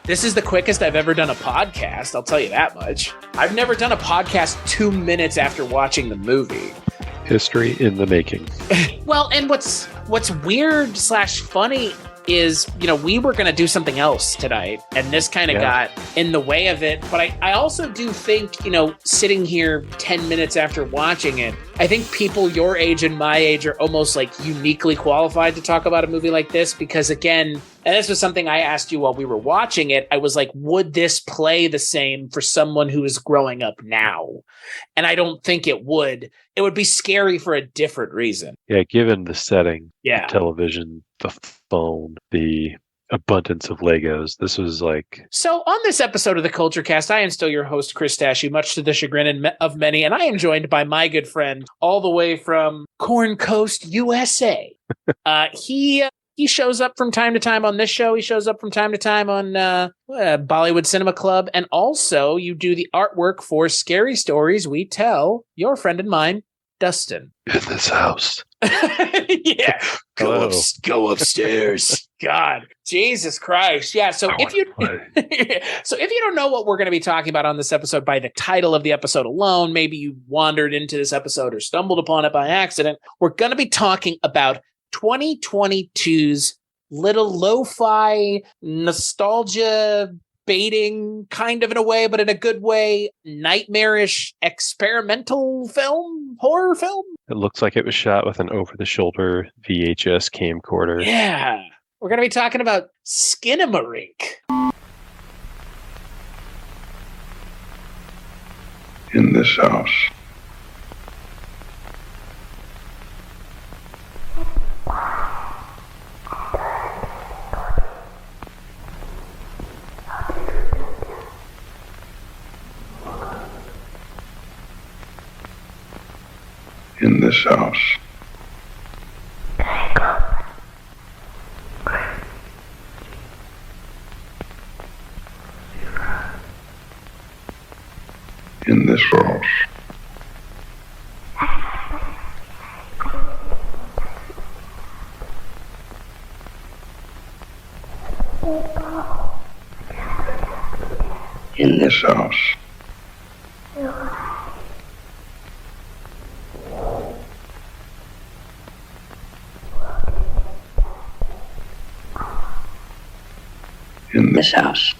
This is the quickest I've ever done a podcast, I'll tell you that much. I've never done a podcast 2 minutes after watching the movie. History in the making. Well, and what's weird / funny is, we were going to do something else tonight, and this kind of got in the way of it. But I also do think, sitting here 10 minutes after watching it, I think people your age and my age are almost like uniquely qualified to talk about a movie like this because, again, and this was something I asked you while we were watching it. I was like, would this play the same for someone who is growing up now? And I don't think it would. It would be scary for a different reason. Yeah, given the setting, the television, the phone, the abundance of Legos. This was like... So on this episode of the Kulturecast, I am still your host, Chris Stachiw, much to the chagrin of many, and I am joined by my good friend all the way from Corn Coast, USA. He shows up from time to time on this show. He shows up from time to time on Bollywood Cinema Club. And also, you do the artwork for Scary Stories We Tell, your friend and mine, Dustin. In this house. Yeah. Go upstairs. God. Jesus Christ. Yeah. So if you don't know what we're going to be talking about on this episode by the title of the episode alone, maybe you wandered into this episode or stumbled upon it by accident. We're going to be talking about 2022's little lo-fi nostalgia baiting, kind of in a way, but in a good way, nightmarish experimental film, horror film. It looks like it was shot with an over-the-shoulder VHS camcorder. Yeah. We're going to be talking about Skinamarink. In this house. In this house. In this house. In this house. In this house.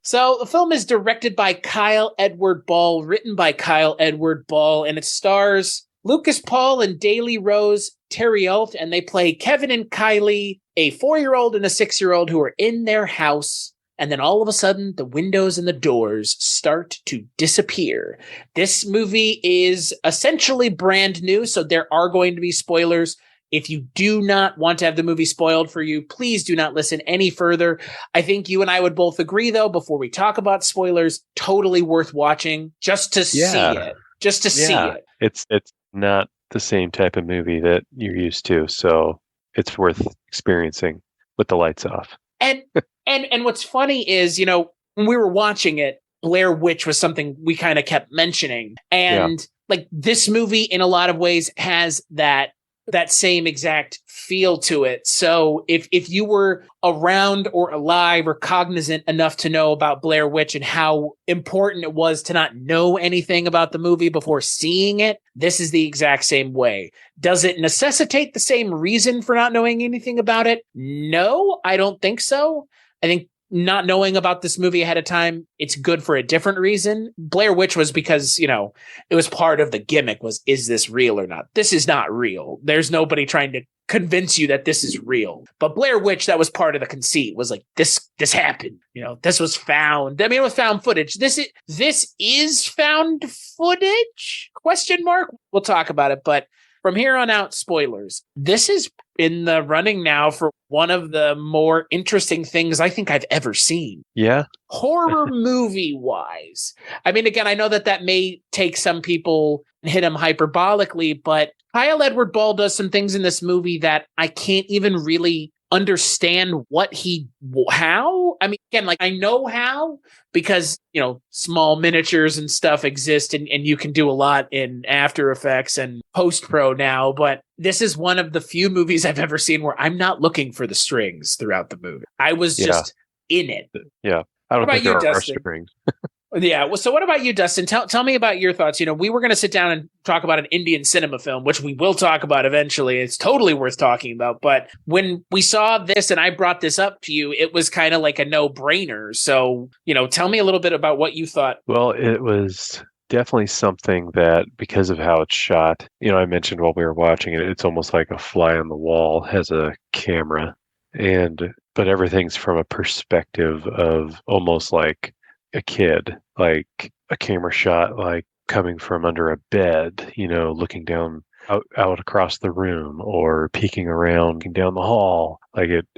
So the film is directed by Kyle Edward Ball, written by Kyle Edward Ball, and it stars Lucas Paul and Daly Rose Terriault, and they play Kevin and Kylie, a 4-year-old and a 6-year-old who are in their house, and then all of a sudden the windows and the doors start to disappear. This movie is essentially brand new, so there are going to be spoilers. If you do not want to have the movie spoiled for you, please do not listen any further. I think you and I would both agree, though, before we talk about spoilers, totally worth watching just to see it. Just to see it. It's not the same type of movie that you're used to, so it's worth experiencing with the lights off. And what's funny is, when we were watching it, Blair Witch was something we kind of kept mentioning. And like this movie, in a lot of ways, has that same exact feel to it. So if you were around or alive or cognizant enough to know about Blair Witch and how important it was to not know anything about the movie before seeing it, this is the exact same way. Does it necessitate the same reason for not knowing anything about it? No, I don't think so. I think not knowing about this movie ahead of time, it's good for a different reason. Blair Witch was because, it was part of the gimmick was, is this real or not? This is not real. There's nobody trying to convince you that this is real. But Blair Witch, that was part of the conceit, was like, this happened. This was found. I mean, it was found footage. This is found footage? Question mark? We'll talk about it. But from here on out, spoilers. This is in the running now for one of the more interesting things I think I've ever seen. Yeah. Horror movie wise. I mean, again, I know that may take some people and hit them hyperbolically, but Kyle Edward Ball does some things in this movie that I can't even really understand how. I mean, again, like I know how because, small miniatures and stuff exist and you can do a lot in After Effects and post-pro now. But this is one of the few movies I've ever seen where I'm not looking for the strings throughout the movie. I was just in it. Yeah. I don't think there are strings. Yeah. Well, so what about you, Dustin? Tell me about your thoughts. We were going to sit down and talk about an Indian cinema film, which we will talk about eventually. It's totally worth talking about. But when we saw this and I brought this up to you, it was kind of like a no-brainer. So, tell me a little bit about what you thought. Well, it was definitely something that, because of how it's shot, I mentioned while we were watching it, it's almost like a fly on the wall has a camera. But everything's from a perspective of almost like a kid, like a camera shot, like coming from under a bed, looking down out across the room or peeking around down the hall.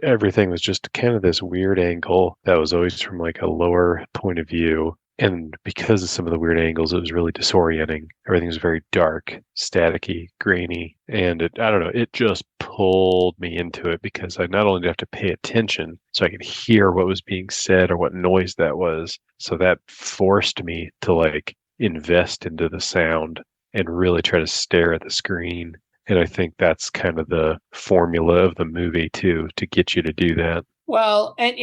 Everything was just kind of this weird angle that was always from like a lower point of view. And because of some of the weird angles, it was really disorienting. Everything was very dark, staticky, grainy. And it just pulled me into it because I not only did I have to pay attention so I could hear what was being said or what noise that was. So that forced me to invest into the sound and really try to stare at the screen. And I think that's kind of the formula of the movie too, to get you to do that. Well, and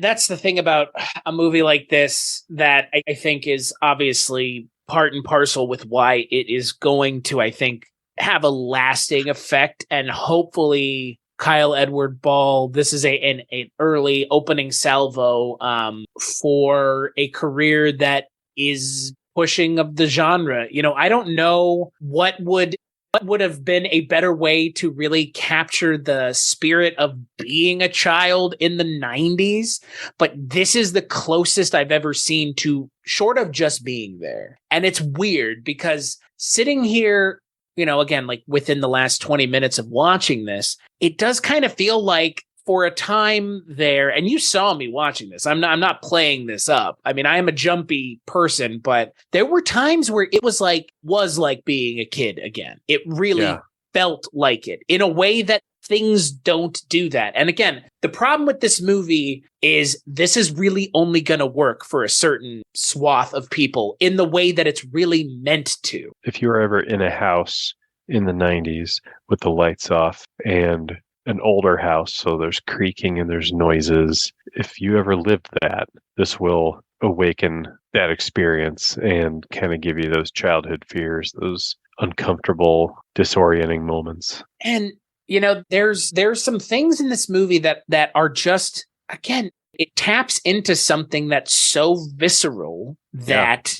that's the thing about a movie like this that I think is obviously part and parcel with why it is going to, I think, have a lasting effect. And hopefully Kyle Edward Ball, this is an early opening salvo for a career that is pushing of the genre. I don't know what would have been a better way to really capture the spirit of being a child in the 90s, but this is the closest I've ever seen to, short of just being there. And it's weird because sitting here, again, like within the last 20 minutes of watching this, it does kind of feel like for a time there, and you saw me watching this. I'm not playing this up. I mean, I am a jumpy person, but there were times where it was like being a kid again. It really felt like it in a way that things don't do that. And again, the problem with this movie is this is really only going to work for a certain swath of people in the way that it's really meant to. If you were ever in a house in the 90s with the lights off and an older house, so there's creaking and there's noises. If you ever lived that, this will awaken that experience and kind of give you those childhood fears, those uncomfortable, disorienting moments. And, there's some things in this movie that are just, again, it taps into something that's so visceral that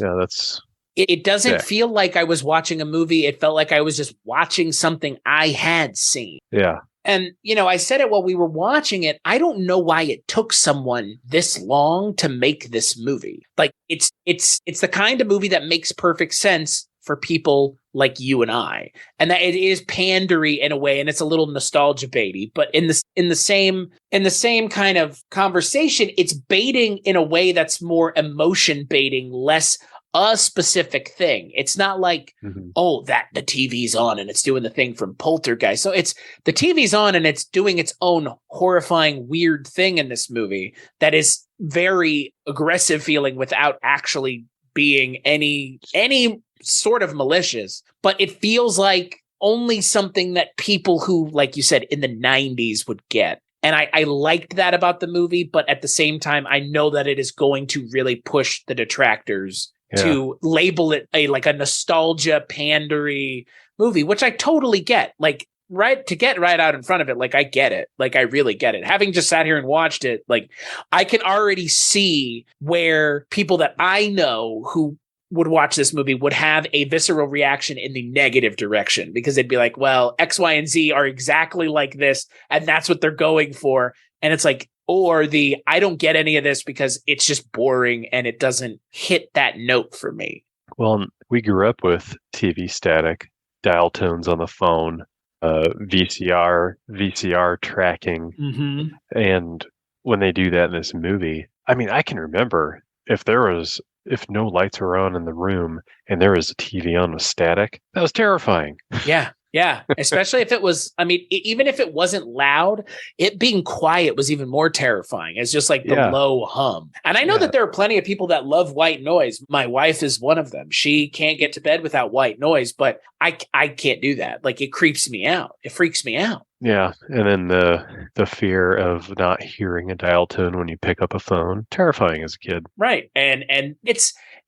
it doesn't feel like I was watching a movie. It felt like I was just watching something I had seen. Yeah. And, I said it while we were watching it. I don't know why it took someone this long to make this movie. Like it's the kind of movie that makes perfect sense for people like you and I. And that it is pandery in a way, and it's a little nostalgia baity, but in the same kind of conversation, it's baiting in a way that's more emotion baiting, less a specific thing. It's not like, that the TV's on and it's doing the thing from Poltergeist. So it's the TV's on and it's doing its own horrifying, weird thing in this movie that is very aggressive feeling without actually being any sort of malicious. But it feels like only something that people who, like you said, in the 90s would get. And I liked that about the movie, but at the same time, I know that it is going to really push the detractors to label it a nostalgia pandery movie, which I totally get. To get right out in front of it, I get it. I really get it. Having just sat here and watched it, I can already see where people that I know who would watch this movie would have a visceral reaction in the negative direction, because they'd be like, well, X, Y, and Z are exactly like this, and that's what they're going for. And it's like, or I don't get any of this because it's just boring and it doesn't hit that note for me. Well, we grew up with TV static, dial tones on the phone, VCR tracking. Mm-hmm. And when they do that in this movie, I mean, I can remember if no lights were on in the room and there was a TV on with static, that was terrifying. Yeah. Yeah. Especially if it was, I mean, even if it wasn't loud, it being quiet was even more terrifying. It's just like the low hum. And I know that there are plenty of people that love white noise. My wife is one of them. She can't get to bed without white noise, but I can't do that. Like, it creeps me out. It freaks me out. Yeah. And then the fear of not hearing a dial tone when you pick up a phone, terrifying as a kid. Right. And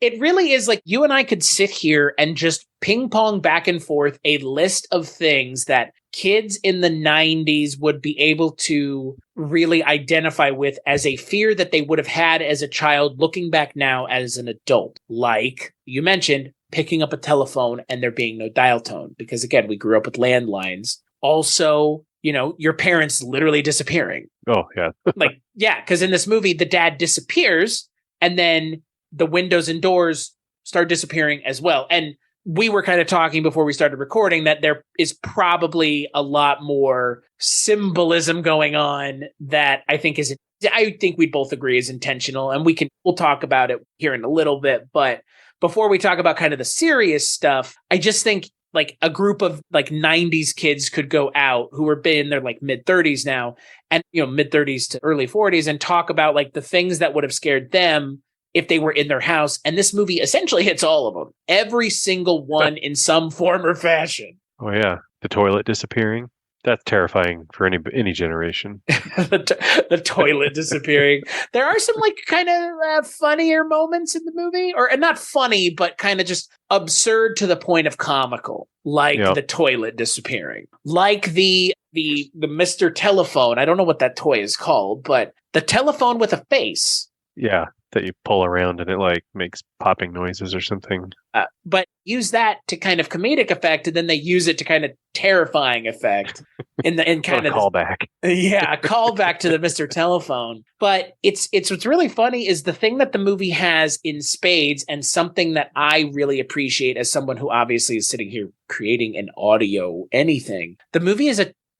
it really is like, you and I could sit here and just ping pong back and forth a list of things that kids in the 90s would be able to really identify with as a fear that they would have had as a child, looking back now as an adult. Like you mentioned, picking up a telephone and there being no dial tone, because again, we grew up with landlines. Also, your parents literally disappearing. Oh, yeah. Because in this movie, the dad disappears and then the windows and doors start disappearing as well. And we were kind of talking before we started recording that there is probably a lot more symbolism going on that I think we both agree is intentional, and we'll talk about it here in a little bit. But before we talk about kind of the serious stuff, I just think like a group of like 90s kids could go out who are in their like mid 30s now, and mid 30s to early 40s, and talk about like the things that would have scared them if they were in their house. And this movie essentially hits all of them, every single one in some form or fashion. Oh yeah, the toilet disappearing. That's terrifying for any generation. the toilet disappearing. There are some like kind of funnier moments in the movie, or not funny, but kind of just absurd to the point of comical, like the toilet disappearing, like the Mr. Telephone. I don't know what that toy is called, but the telephone with a face. Yeah, that you pull around and it like makes popping noises or something. But use that to kind of comedic effect, and then they use it to kind of terrifying effect in kind of callback. Yeah, a callback to the Mr. Telephone. But it's what's really funny is the thing that the movie has in spades, and something that I really appreciate as someone who obviously is sitting here creating an audio anything. The movie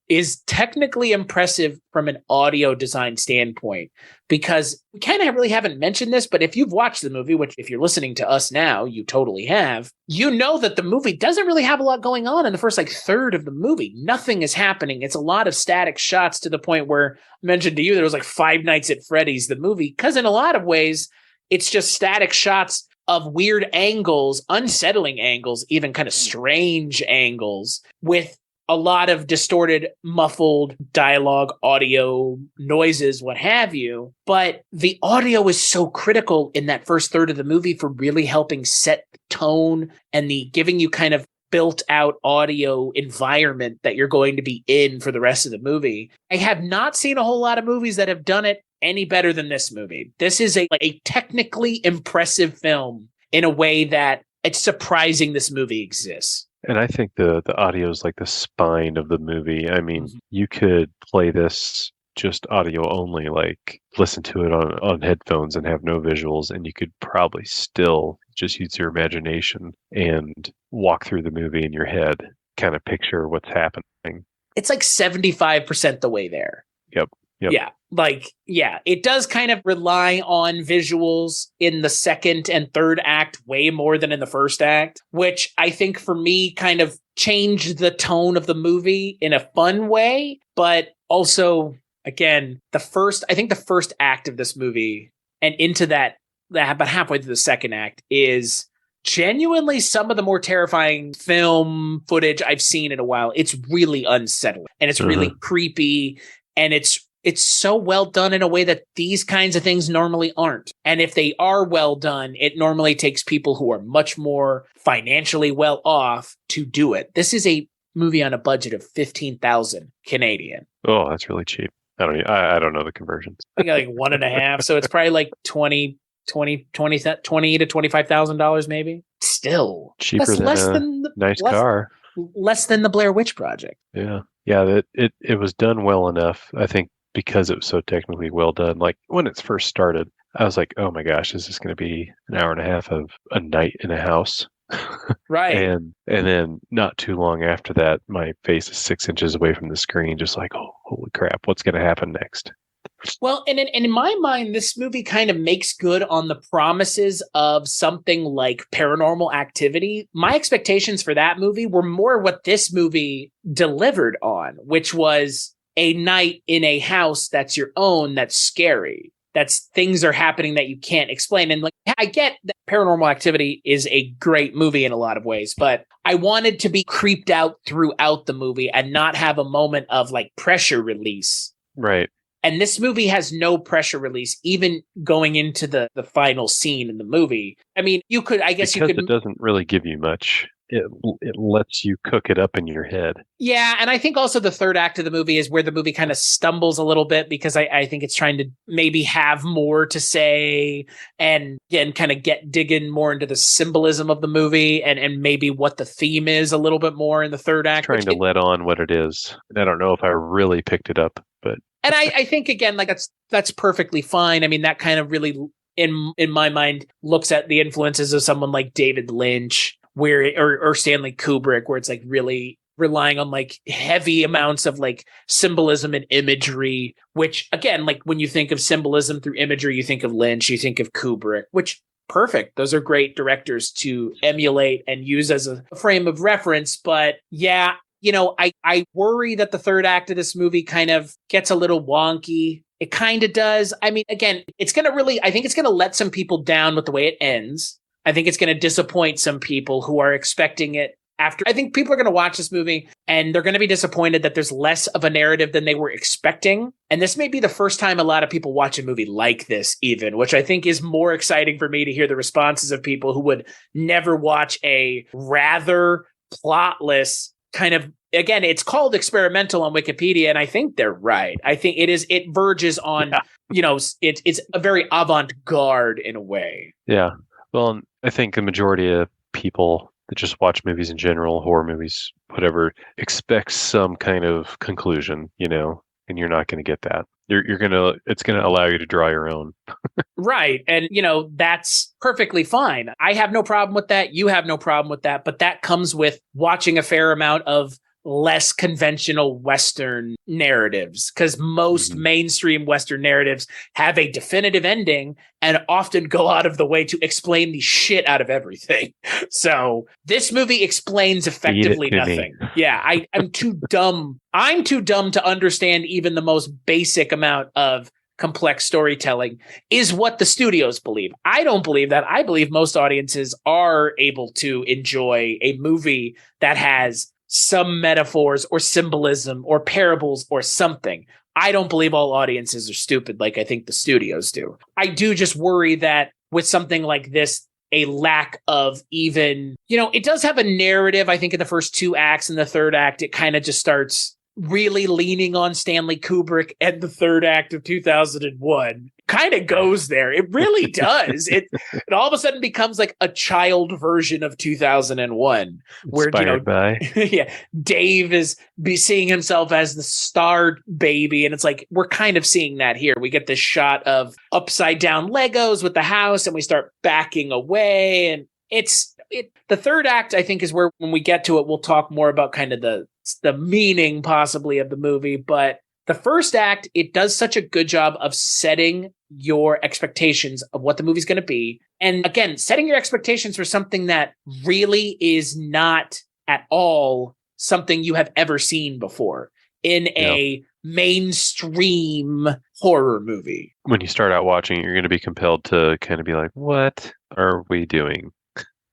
is technically impressive from an audio design standpoint, because we kind of really haven't mentioned this, but if you've watched the movie, which if you're listening to us now, you totally have, that the movie doesn't really have a lot going on in the first like third of the movie. Nothing is happening. It's a lot of static shots, to the point where I mentioned to you there was like Five Nights at Freddy's, the movie, because in a lot of ways, it's just static shots of weird angles, unsettling angles, even kind of strange angles, with a lot of distorted, muffled dialogue, audio, noises, what have you. But the audio is so critical in that first third of the movie for really helping set the tone and the giving you kind of built out audio environment that you're going to be in for the rest of the movie. I have not seen a whole lot of movies that have done it any better than this movie. This is a technically impressive film in a way that it's surprising this movie exists. And I think the audio is like the spine of the movie. I mean, you could play this just audio only, like listen to it on headphones and have no visuals, and you could probably still just use your imagination and walk through the movie in your head, kind of picture what's happening. It's like 75% the way there. Yep. Yeah. It does kind of rely on visuals in the second and third act way more than in the first act, which I think for me kind of changed the tone of the movie in a fun way. But also, again, the first act of this movie and into that about halfway through the second act is genuinely some of the more terrifying film footage I've seen in a while. It's really unsettling, and it's really creepy, and it's so well done in a way that these kinds of things normally aren't. And if they are well done, it normally takes people who are much more financially well off to do it. This is a movie on a budget of 15,000 Canadian. Oh, that's really cheap. I don't know the conversions. I got like 1.5, so it's probably like 20 20 to $25,000 maybe. Still cheaper that's than less a than the, nice less, car. less than the Blair Witch Project. Yeah. Yeah, it was done well enough, I think, because it was so technically well done. Like when it first started, I was like, oh my gosh, is this going to be an hour and a half of a night in a house? Right. And then not too long after that, my face is 6 inches away from the screen, just like, oh, holy crap, what's going to happen next? Well, and in my mind, this movie kind of makes good on the promises of something like Paranormal Activity. My expectations for that movie were more what this movie delivered on, which was a night in a house that's your own, that's scary. That's things are happening that you can't explain. And like, I get that Paranormal Activity is a great movie in a lot of ways, but I wanted to be creeped out throughout the movie and not have a moment of like pressure release. Right. And this movie has no pressure release, even going into the final scene in the movie. I mean, you could, I guess because you could. It doesn't really give you much. It lets you cook it up in your head. Yeah, and I think also the third act of the movie is where the movie kind of stumbles a little bit because I think it's trying to maybe have more to say and again kind of digging more into the symbolism of the movie and maybe what the theme is a little bit more in the third act. Trying to let on what it is. And I don't know if I really picked it up, but and I think again like that's perfectly fine. I mean that kind of really in my mind looks at the influences of someone like David Lynch. Or Stanley Kubrick, where it's like really relying on like heavy amounts of like symbolism and imagery, which again, like when you think of symbolism through imagery, you think of Lynch, you think of Kubrick, which perfect. Those are great directors to emulate and use as a frame of reference. But yeah, you know, I worry that the third act of this movie kind of gets a little wonky. It kind of does. I mean, again, I think it's going to let some people down with the way it ends. I think it's going to disappoint some people who are expecting it after. I think people are going to watch this movie and they're going to be disappointed that there's less of a narrative than they were expecting. And this may be the first time a lot of people watch a movie like this even, which I think is more exciting for me to hear the responses of people who would never watch a rather plotless kind of, again, it's called experimental on Wikipedia. And I think they're right. I think it verges on, you know, it's a very avant-garde in a way. Yeah. Well, I think the majority of people that just watch movies in general, horror movies, whatever, expect some kind of conclusion, you know, and you're not going to get that. It's going to allow you to draw your own. Right. And, you know, that's perfectly fine. I have no problem with that. You have no problem with that. But that comes with watching a fair amount of less conventional Western narratives, because most mainstream Western narratives have a definitive ending and often go out of the way to explain the shit out of everything. So this movie explains effectively nothing. Yeah, I'm too dumb. I'm too dumb to understand even the most basic amount of complex storytelling is what the studios believe. I don't believe that. I believe most audiences are able to enjoy a movie that has some metaphors or symbolism or parables or something. I don't believe all audiences are stupid like I think the studios do. I do just worry that with something like this, a lack of even, you know, it does have a narrative. I think in the first two acts and the third act, it kind of just starts really leaning on Stanley Kubrick, and the third act of 2001 kind of goes there. It really does. It all of a sudden becomes like a child version of 2001, where inspired by. Yeah, Dave is seeing himself as the star baby, and it's like we're kind of seeing that here. We get this shot of upside down Legos with the house, and we start backing away, and the third act, I think, is where when we get to it, we'll talk more about kind of the meaning possibly of the movie. But the first act, it does such a good job of setting your expectations of what the movie's going to be. And again, setting your expectations for something that really is not at all something you have ever seen before in a mainstream horror movie. When you start out watching, you're going to be compelled to kind of be like, what are we doing?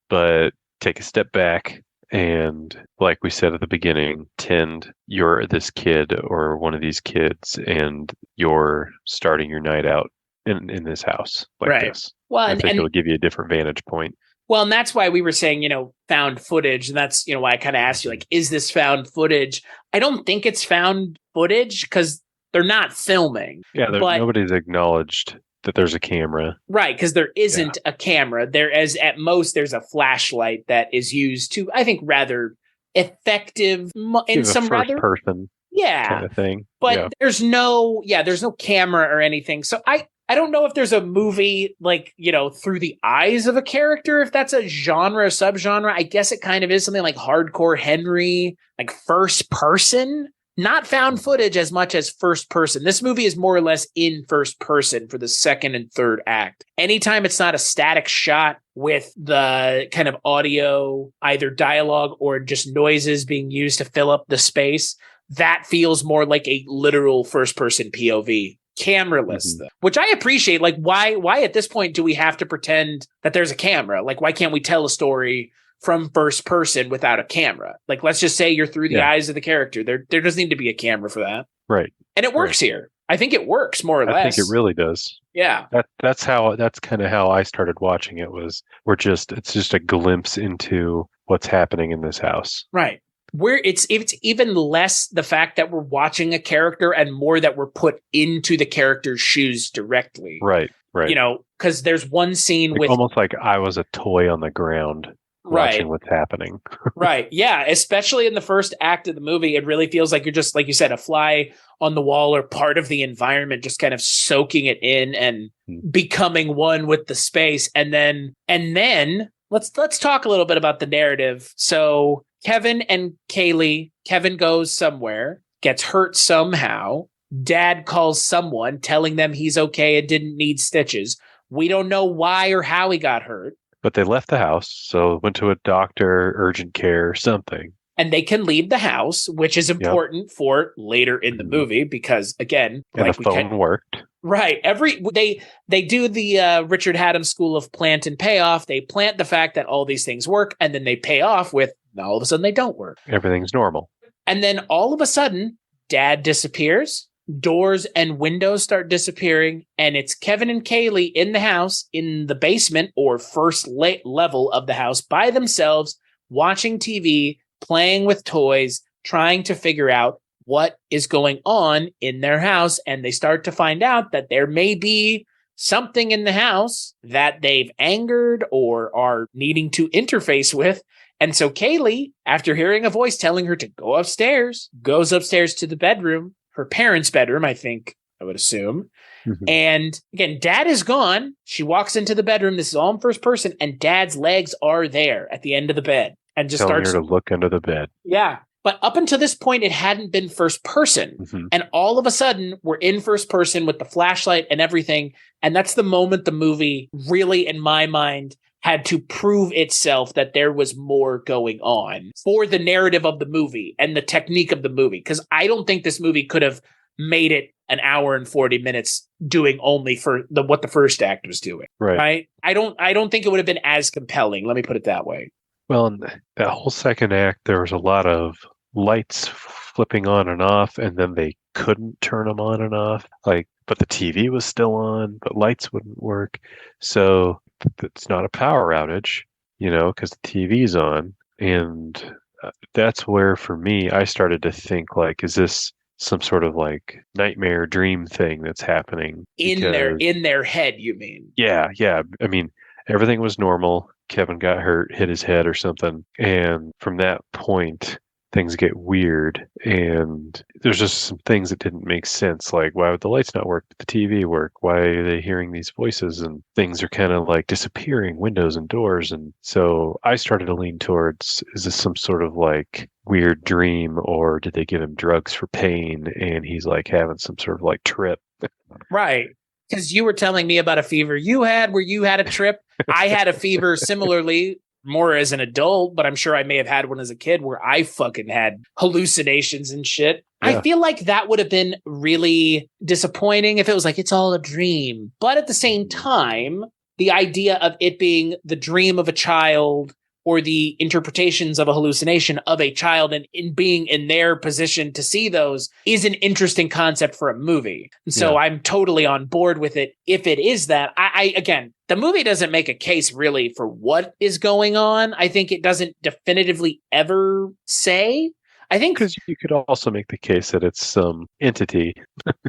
But take a step back and, like we said at the beginning, pretend you're this kid or one of these kids and you're starting your night out in this house like this. Well, I think it'll give you a different vantage point. Well, and that's why we were saying, found footage. And that's, why I kind of asked you, like, is this found footage? I don't think it's found footage because they're not filming. Yeah, nobody's acknowledged that there's a camera. Right, because there isn't a camera. There is, at most, there's a flashlight that is used to, I think, rather effective in some rather person kind of thing. But there's no camera or anything. So I don't know if there's a movie like, through the eyes of a character, if that's a genre, subgenre. I guess it kind of is something like Hardcore Henry, like first person. Not found footage as much as first person. This movie is more or less in first person for the second and third act. Anytime it's not a static shot with the kind of audio, either dialogue or just noises being used to fill up the space, that feels more like a literal first person POV. Cameraless, though, which I appreciate. Like, why at this point do we have to pretend that there's a camera? Like, why can't we tell a story from first person without a camera? Like, let's just say you're through the eyes of the character. There doesn't need to be a camera for that. Right. And it works here. I think it works more or less. I think it really does. Yeah. That's kind of how I started watching it. It's just a glimpse into what's happening in this house. Right. Where it's even less the fact that we're watching a character and more that we're put into the character's shoes directly. Right. Because there's one scene with almost like I was a toy on the ground. Watching what's happening. Right. Yeah. Especially in the first act of the movie, it really feels like you're just, like you said, a fly on the wall or part of the environment, just kind of soaking it in and becoming one with the space. And then let's talk a little bit about the narrative. So Kevin and Kaylee, Kevin goes somewhere, gets hurt somehow. Dad calls someone telling them he's okay and didn't need stitches. We don't know why or how he got hurt. But they left the house, so went to a doctor, urgent care, something. And they can leave the house, which is important for later in the movie because, again, and the phone worked. Right. They do the Richard Haddam School of Plant and Payoff. They plant the fact that all these things work, and then they pay off with all of a sudden they don't work. Everything's normal. And then all of a sudden, Dad disappears. Doors and windows start disappearing, and it's Kevin and Kaylee in the house, in the basement or first level of the house by themselves, watching TV, playing with toys, trying to figure out what is going on in their house. And they start to find out that there may be something in the house that they've angered or are needing to interface with. And so Kaylee, after hearing a voice telling her to go upstairs, goes upstairs to the bedroom, her parents' bedroom, I think, I would assume. And again, Dad is gone. She walks into the bedroom. This is all in first person, and Dad's legs are there at the end of the bed, and just telling starts her to look under the bed. Yeah, but up until this point, it hadn't been first person, and all of a sudden, we're in first person with the flashlight and everything, and that's the moment the movie really, in my mind, had to prove itself that there was more going on for the narrative of the movie and the technique of the movie. Because I don't think this movie could have made it an hour and 40 minutes doing only for what the first act was doing. Right. I don't think it would have been as compelling. Let me put it that way. Well, in that whole second act, there was a lot of lights flipping on and off, and then they couldn't turn them on and off. But the TV was still on, but lights wouldn't work. So it's not a power outage, because the TV's on. And that's where, for me, I started to think, is this some sort of nightmare dream thing that's happening? In their head, you mean? Yeah. I mean, everything was normal. Kevin got hurt, hit his head or something. And from that point, things get weird, and there's just some things that didn't make sense. Like, why would the lights not work but the TV work? Why are they hearing these voices? And things are kind of disappearing, windows and doors. And so I started to lean towards, is this some sort of weird dream, or did they give him drugs for pain and he's having some sort of trip? Right. Because you were telling me about a fever you had where you had a trip. I had a fever similarly, more as an adult, but I'm sure I may have had one as a kid where I fucking had hallucinations and shit. Yeah. I feel like that would have been really disappointing if it was it's all a dream. But at the same time, the idea of it being the dream of a child or the interpretations of a hallucination of a child and in being in their position to see those is an interesting concept for a movie. And so I'm totally on board with it. If it is that, again, the movie doesn't make a case really for what is going on. I think it doesn't definitively ever say. I think Because you could also make the case that it's some entity.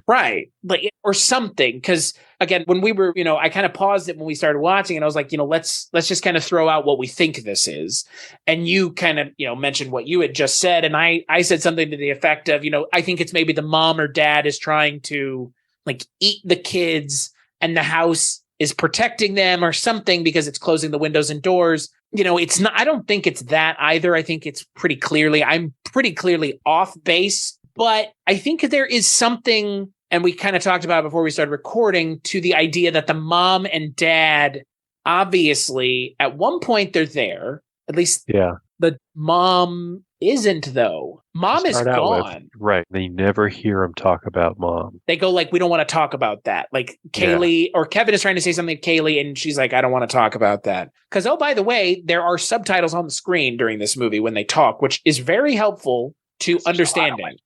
right, like or something. Because again, when we were, I kind of paused it when we started watching, and I was like, let's just kind of throw out what we think this is. And you kind of, mentioned what you had just said, and I said something to the effect of, I think it's maybe the mom or dad is trying to like eat the kids, and the house is protecting them or something because it's closing the windows and doors. It's not, I don't think it's that either. I think it's I'm pretty clearly off base, but I think there is something, and we kind of talked about it before we started recording, to the idea that the mom and dad, obviously at one point they're there, at least the mom isn't though. Mom is gone. Right. They never hear him talk about mom. They go like, we don't want to talk about that. Like Kaylee or Kevin is trying to say something to Kaylee, and she's like, I don't want to talk about that. Because, oh, by the way, there are subtitles on the screen during this movie when they talk, which is very helpful to understanding.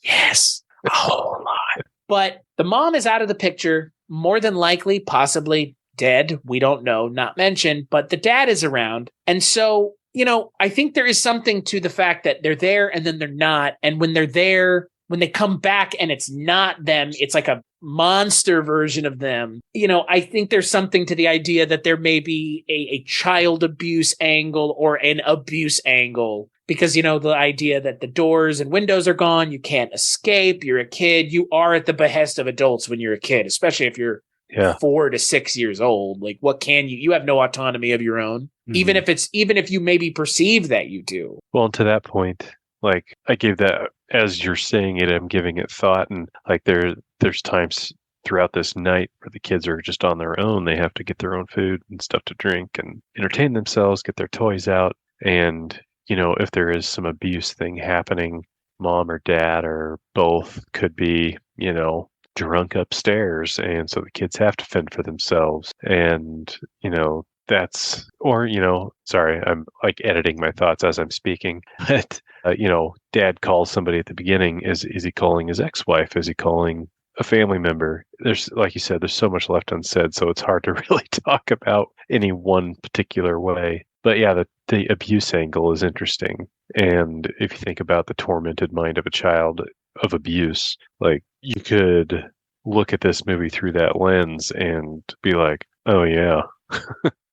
Yes. A whole lot. But the mom is out of the picture, more than likely, possibly dead. We don't know, not mentioned, but the dad is around. And so, I think there is something to the fact that they're there and then they're not. And when they're there, when they come back and it's not them, it's like a monster version of them. I think there's something to the idea that there may be a child abuse angle or an abuse angle. Because, the idea that the doors and windows are gone, you can't escape, you're a kid, you are at the behest of adults when you're a kid, especially if you're 4 to 6 years old. Like, what can you have no autonomy of your own, even if you maybe perceive that you do. Well, and to that point, like I gave that, as you're saying it, I'm giving it thought. And like there's times throughout this night where the kids are just on their own. They have to get their own food and stuff to drink and entertain themselves, get their toys out. And, if there is some abuse thing happening, mom or dad or both could be, drunk upstairs, and so the kids have to fend for themselves. And that's, or sorry, I'm like editing my thoughts as I'm speaking, but dad calls somebody at the beginning. Is he calling his ex-wife? Is he calling a family member? There's, like you said, there's so much left unsaid, so it's hard to really talk about any one particular way. But yeah, the abuse angle is interesting. And if you think about the tormented mind of a child of abuse, like you could look at this movie through that lens and be like, oh yeah.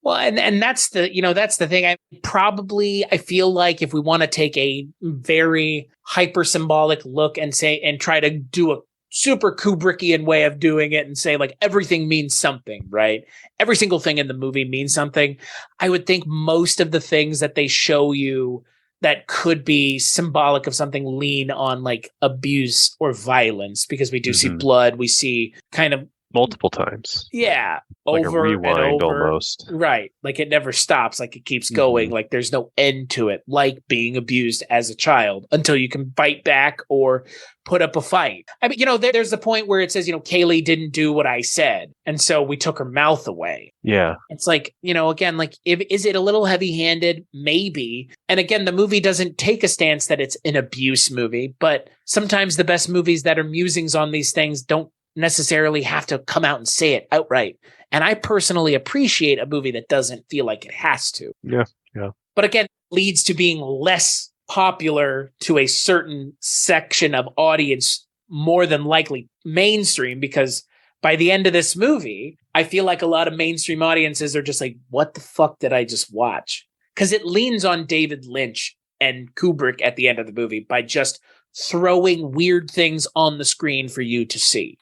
Well, and that's the thing. I feel like if we want to take a very hyper symbolic look and try to do a super Kubrickian way of doing it and say like everything means something, right? Every single thing in the movie means something. I would think most of the things that they show you that could be symbolic of something lean on like abuse or violence, because we do see blood. We see kind of multiple times. Yeah. Like over a rewind and over. Almost. Right. Like it never stops. Like it keeps going. Like there's no end to it. Like being abused as a child until you can fight back or put up a fight. I mean, there's the point where it says, Kaylee didn't do what I said. And so we took her mouth away. Yeah. It's like, again, like is it a little heavy handed? Maybe. And again, the movie doesn't take a stance that it's an abuse movie, but sometimes the best movies that are musings on these things don't necessarily have to come out and say it outright. And I personally appreciate a movie that doesn't feel like it has to. Yeah. Yeah. But again, it leads to being less popular to a certain section of audience, more than likely mainstream, because by the end of this movie, I feel like a lot of mainstream audiences are just like, what the fuck did I just watch? Because it leans on David Lynch and Kubrick at the end of the movie by just throwing weird things on the screen for you to see.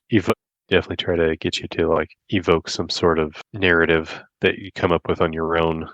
Definitely try to get you to like evoke some sort of narrative that you come up with on your own.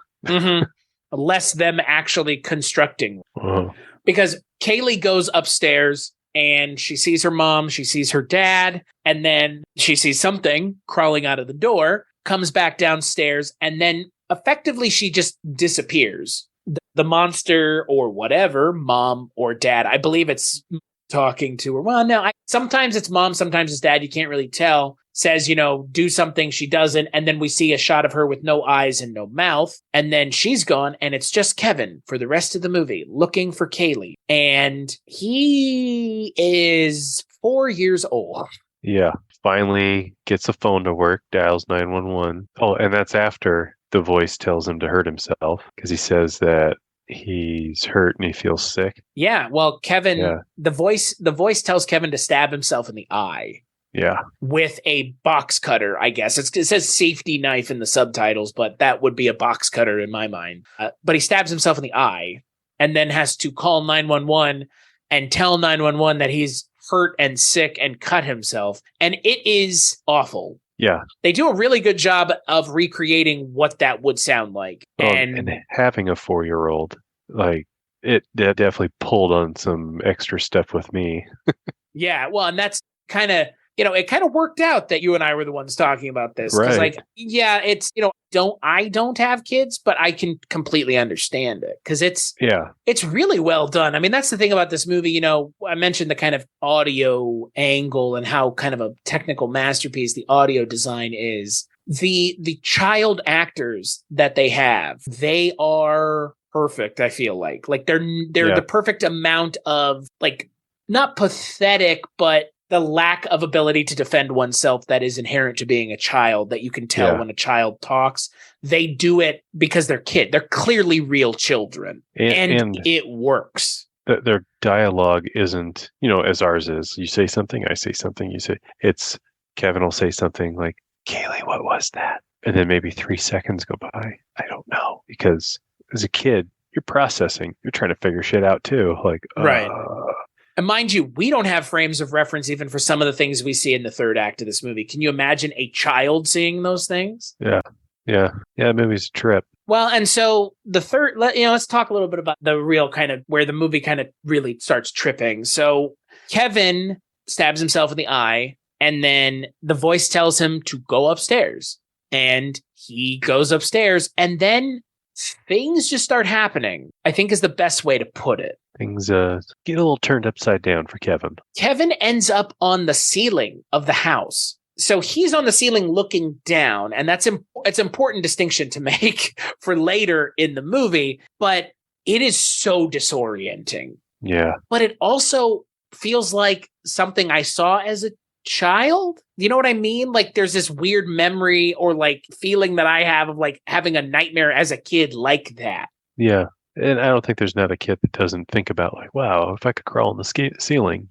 Less them actually constructing. Uh-huh. Because Kaylee goes upstairs and she sees her mom, she sees her dad, and then she sees something crawling out of the door, comes back downstairs, and then effectively she just disappears. The monster or whatever, mom or dad, I believe it's talking to her. Well, no, sometimes it's mom, sometimes it's dad. You can't really tell. Says, do something. She doesn't. And then we see a shot of her with no eyes and no mouth. And then she's gone. And it's just Kevin for the rest of the movie looking for Kaylee. And he is 4 years old. Yeah. Finally gets a phone to work, dials 911. Oh, and that's after the voice tells him to hurt himself, because he says that he's hurt and he feels sick. Yeah. Well, Kevin, the voice tells Kevin to stab himself in the eye. Yeah. With a box cutter, I guess. It says safety knife in the subtitles, but that would be a box cutter in my mind. But he stabs himself in the eye and then has to call 911 and tell 911 that he's hurt and sick and cut himself. And it is awful. Yeah. They do a really good job of recreating what that would sound like. And having a 4-year-old, like, that definitely pulled on some extra stuff with me. Yeah. Well, and that's kind of, it kind of worked out that you and I were the ones talking about this. Because, right. It's, I don't have kids, but I can completely understand it because it's really well done. I mean, that's the thing about this movie. I mentioned the kind of audio angle and how kind of a technical masterpiece the audio design is. The child actors that they have, they are perfect. I feel like they're the perfect amount of like not pathetic, but the lack of ability to defend oneself that is inherent to being a child that you can tell when a child talks. They do it because they're kids. They're clearly real children. And it works. Their dialogue isn't, as ours is. You say something, I say something, you say. It's Kevin will say something like, Kaylee, what was that? And then maybe 3 seconds go by. I don't know. Because as a kid, you're processing. You're trying to figure shit out too. Like, right. And mind you, we don't have frames of reference even for some of the things we see in the third act of this movie. Can you imagine a child seeing those things? Yeah. The movie's a trip. Well, and so the third, let's talk a little bit about the real kind of where the movie kind of really starts tripping. So Kevin stabs himself in the eye, and then the voice tells him to go upstairs. And he goes upstairs, and then things just start happening, I think is the best way to put it. Things get a little turned upside down for Kevin. Kevin ends up on the ceiling of the house. So he's on the ceiling looking down, and it's an important distinction to make for later in the movie, but it is so disorienting. Yeah. But it also feels like something I saw as a child. You know what I mean? Like there's this weird memory or like feeling that I have of like having a nightmare as a kid like that. Yeah. And I don't think there's not a kid that doesn't think about like, wow, if I could crawl on the ceiling,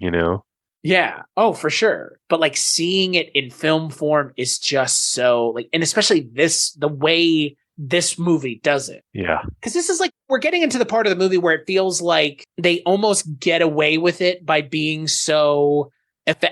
Yeah. Oh, for sure. But like seeing it in film form is just so like, and especially the way this movie does it. Yeah. Because this is like, we're getting into the part of the movie where it feels like they almost get away with it by being so,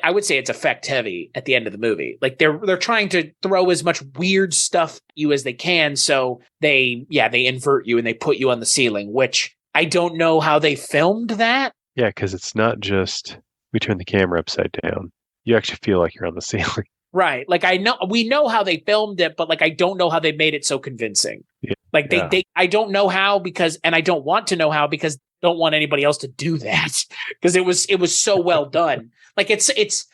I would say it's effect heavy at the end of the movie. Like they're trying to throw as much weird stuff at you as they can. So they invert you and they put you on the ceiling, which I don't know how they filmed that. Yeah. Because it's not just, we turn the camera upside down. You actually feel like you're on the ceiling. Right. Like we know how they filmed it, but like, I don't know how they made it so convincing. Yeah. Like I don't know how and I don't want to know how because I don't want anybody else to do that because it was so well done. Like it's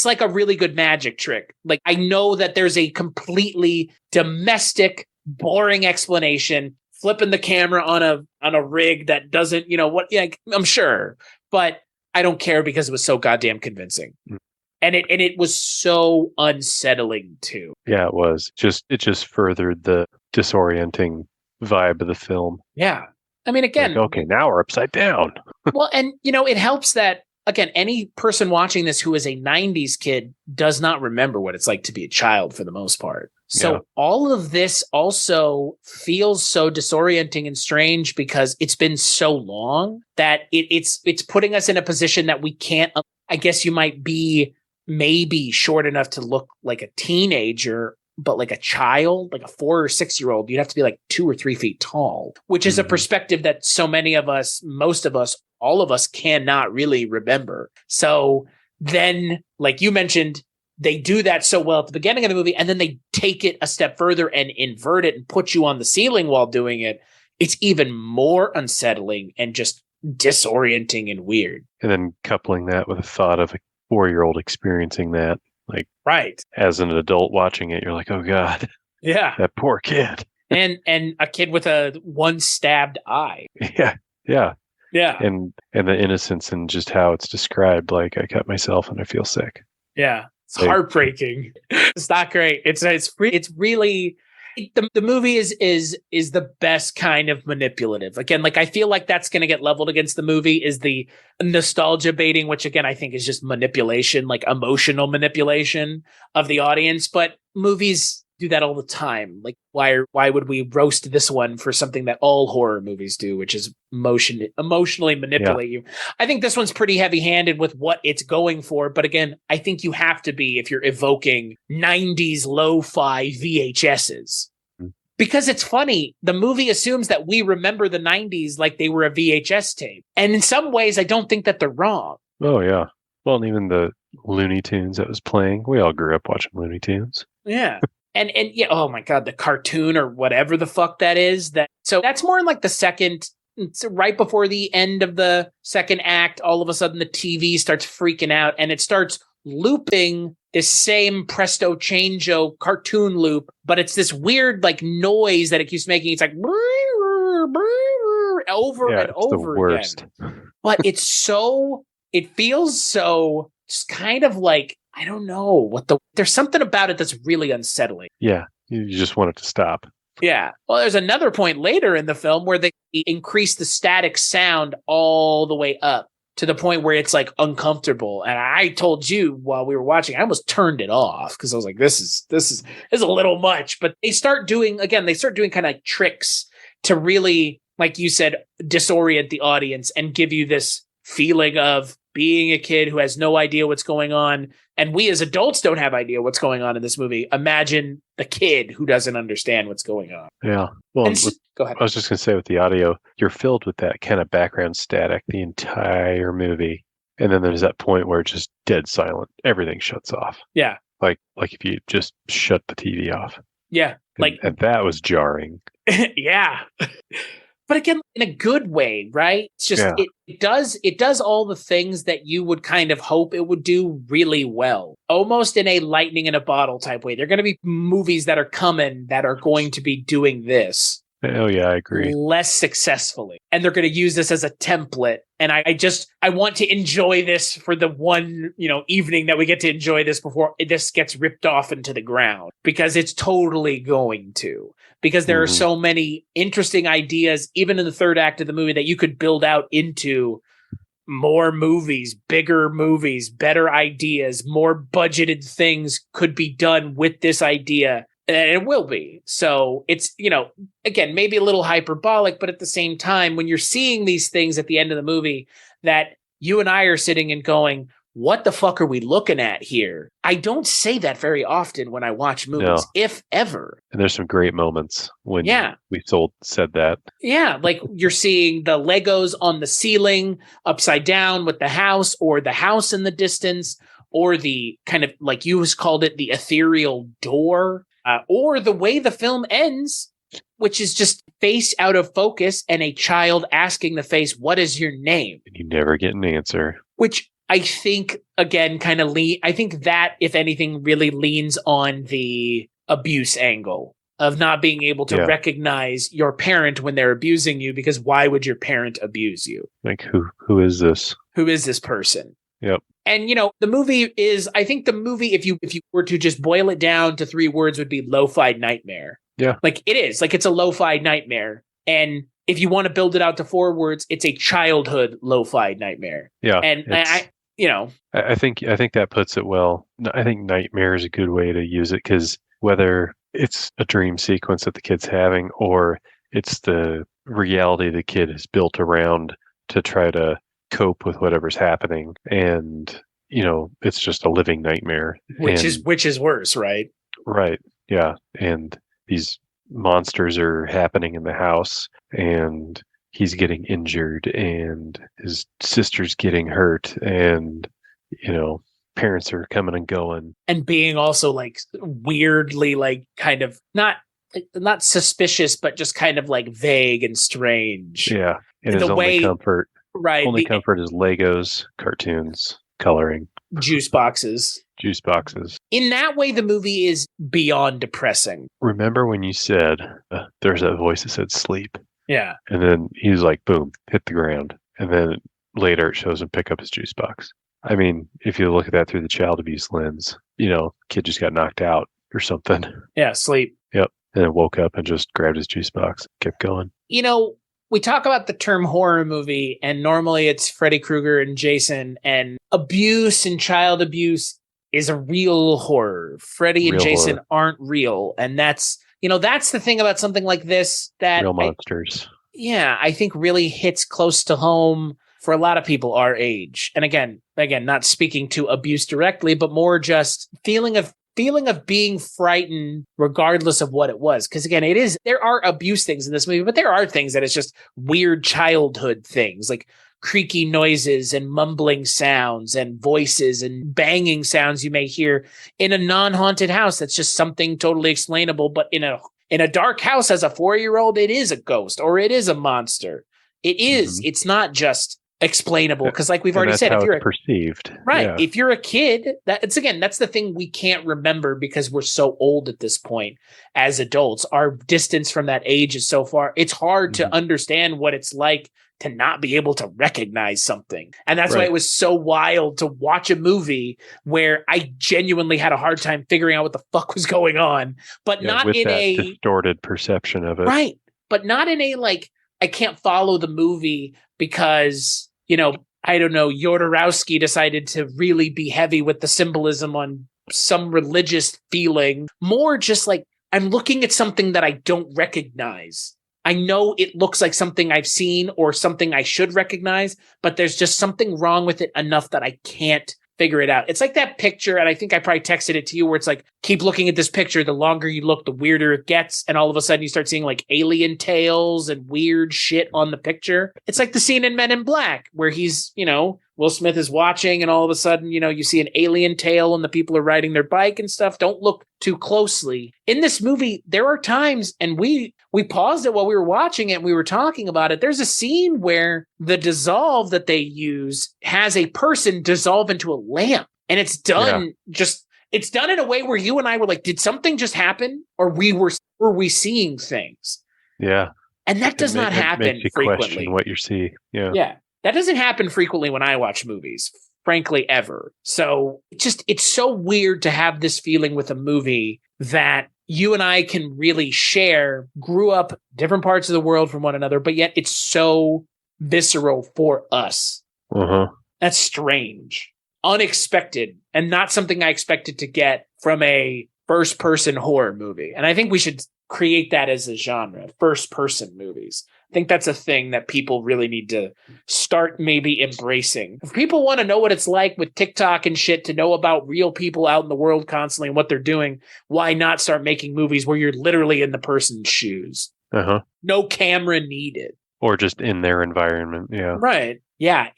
like a really good magic trick. Like I know that there's a completely domestic, boring explanation, flipping the camera on a rig that doesn't, I'm sure, but I don't care because it was so goddamn convincing. Mm. And it was so unsettling too. Yeah, it was. It just furthered the disorienting vibe of the film. Yeah. I mean, again, like, okay, now we're upside down. Well, and it helps that again, any person watching this who is a 90s kid does not remember what it's like to be a child for the most part. So all of this also feels so disorienting and strange because it's been so long that it's putting us in a position that we can't, I guess you might be maybe short enough to look like a teenager, but like a child, like a 4 or 6 year old, you'd have to be like 2 or 3 feet tall, which is a perspective that so many of us, most of us, all of us cannot really remember. So then, like you mentioned, they do that so well at the beginning of the movie, and then they take it a step further and invert it and put you on the ceiling while doing it. It's even more unsettling and just disorienting and weird. And then coupling that with the thought of a 4-year-old experiencing that, like, right, as an adult watching it, you're like, oh God, yeah, that poor kid. and a kid with a one stabbed eye. Yeah. And the innocence and just how it's described, like I cut myself and I feel sick. Yeah. It's heartbreaking. It's not great. It's really, The movie is the best kind of manipulative. Again, like I feel like that's going to get leveled against the movie is the nostalgia baiting, which again I think is just manipulation, like emotional manipulation of the audience. But movies do that all the time. Like why would we roast this one for something that all horror movies do, which is emotionally manipulate you? I think this one's pretty heavy-handed with what it's going for, but again, I think you have to be if you're evoking 90s lo-fi VHSs. Because it's funny, the movie assumes that we remember the 90s like they were a VHS tape. And in some ways, I don't think that they're wrong. Oh, yeah. Well, and even the Looney Tunes that was playing, we all grew up watching Looney Tunes. Yeah. And yeah, oh my God, the cartoon or whatever the fuck that is. So that's more in like the second, right before the end of the second act, all of a sudden the TV starts freaking out and it starts looping this same presto changeo cartoon loop, but it's this weird like noise that it keeps making. It's like over and over again. But it feels so just kind of like, I don't know there's something about it that's really unsettling. Yeah. You just want it to stop. Yeah. Well, there's another point later in the film where they increase the static sound all the way up to the point where it's like uncomfortable. And I told you while we were watching, I almost turned it off because I was like, this is a little much. But they start doing kind of like tricks to really, like you said, disorient the audience and give you this feeling of being a kid who has no idea what's going on. And we as adults don't have idea what's going on in this movie. Imagine the kid who doesn't understand what's going on. Yeah. Well, go ahead. I was just going to say with the audio, you're filled with that kind of background static the entire movie. And then there's that point where it's just dead silent. Everything shuts off. Yeah. Like if you just shut the TV off. Yeah. And that was jarring. Yeah. But again, in a good way, right? It's just it does all the things that you would kind of hope it would do really well. Almost in a lightning in a bottle type way. There are going to be movies that are coming that are going to be doing this. Oh yeah, I agree. Less successfully. And they're going to use this as a template. And I want to enjoy this for the one, evening that we get to enjoy this before this gets ripped off into the ground, because it's totally going to. Because there are so many interesting ideas, even in the third act of the movie, that you could build out into more movies, bigger movies, better ideas, more budgeted things could be done with this idea. And it will be. So it's, again, maybe a little hyperbolic, but at the same time, when you're seeing these things at the end of the movie that you and I are sitting and going, what the fuck are we looking at here? I don't say that very often when I watch movies, if ever. And there's some great moments when we said that. Yeah, like you're seeing the Legos on the ceiling upside down with the house, or the house in the distance, or the kind of, like you called it, the ethereal door, or the way the film ends, which is just face out of focus and a child asking the face, what is your name? And you never get an answer. Which I think, again, I think that, if anything, really leans on the abuse angle of not being able to recognize your parent when they're abusing you, because why would your parent abuse you? Like, who is this? Who is this person? Yep. And, the movie is, I think the movie, if you were to just boil it down to 3 words, would be lo-fi nightmare. Yeah. Like it is, like it's a lo-fi nightmare. And if you want to build it out to 4 words, it's a childhood lo-fi nightmare. Yeah. And I think that puts it well. I think nightmare is a good way to use it, because whether it's a dream sequence that the kid's having, or it's the reality the kid has built around to try to cope with whatever's happening, and it's just a living nightmare, which is worse, right? Right. Yeah. And these monsters are happening in the house, and he's getting injured, and his sister's getting hurt, and parents are coming and going, and being also like weirdly, like kind of not suspicious, but just kind of like vague and strange. Yeah. And his only comfort, right? Only comfort is Legos, cartoons, coloring, juice boxes. In that way, the movie is beyond depressing. Remember when you said there's that voice that said sleep? Yeah. And then he's like, boom, hit the ground. And then later it shows him pick up his juice box. I mean, if you look at that through the child abuse lens, kid just got knocked out or something. Yeah, sleep. Yep. and then woke up and just grabbed his juice box, kept going. We talk about the term horror movie, and normally it's Freddy Krueger and Jason, and abuse and child abuse is a real horror. Freddy and Jason aren't real. And that's the thing about something like this that real monsters. I think really hits close to home for a lot of people our age. And again, not speaking to abuse directly, but more just feeling of being frightened regardless of what it was. Because again, there are abuse things in this movie, but there are things that it's just weird childhood things like creaky noises and mumbling sounds and voices and banging sounds you may hear in a non-haunted house. That's just something totally explainable. But in a dark house as a 4-year-old, it is a ghost or it is a monster. It is. Mm-hmm. It's not just explainable because like we've already said, if you're perceived, right, if you're a kid, that's the thing we can't remember because we're so old at this point as adults. Our distance from that age is so far. It's hard to understand what it's like to not be able to recognize something. And that's why it was so wild to watch a movie where I genuinely had a hard time figuring out what the fuck was going on, but not with in that a distorted perception of it. Right. But not in a like, I can't follow the movie because, I don't know, Jodorowsky decided to really be heavy with the symbolism on some religious feeling. More just like, I'm looking at something that I don't recognize. I know it looks like something I've seen or something I should recognize, but there's just something wrong with it enough that I can't figure it out. It's like that picture, and I think I probably texted it to you, where it's like, keep looking at this picture. The longer you look, the weirder it gets. And all of a sudden you start seeing like alien tails and weird shit on the picture. It's like the scene in Men in Black where he's, Will Smith is watching and all of a sudden, you see an alien tail and the people are riding their bike and stuff. Don't look too closely. In this movie, there are times, and we paused it while we were watching it and we were talking about it. There's a scene where the dissolve that they use has a person dissolve into a lamp. And it's done it's done in a way where you and I were like, did something just happen? Or were we seeing things? Yeah. And that does not happen makes you frequently. Question what you see. Yeah. Yeah. That doesn't happen frequently when I watch movies, frankly, ever. So it's so weird to have this feeling with a movie that you and I can really share, grew up different parts of the world from one another, but yet it's so visceral for us. Uh-huh. That's strange, unexpected, and not something I expected to get from a first-person horror movie. And I think we should create that as a genre, first-person movies. I think that's a thing that people really need to start maybe embracing. If people want to know what it's like with TikTok and shit, to know about real people out in the world constantly and what they're doing, why not start making movies where you're literally in the person's shoes? Uh-huh. No camera needed. Or just in their environment, yeah. Right. Yeah.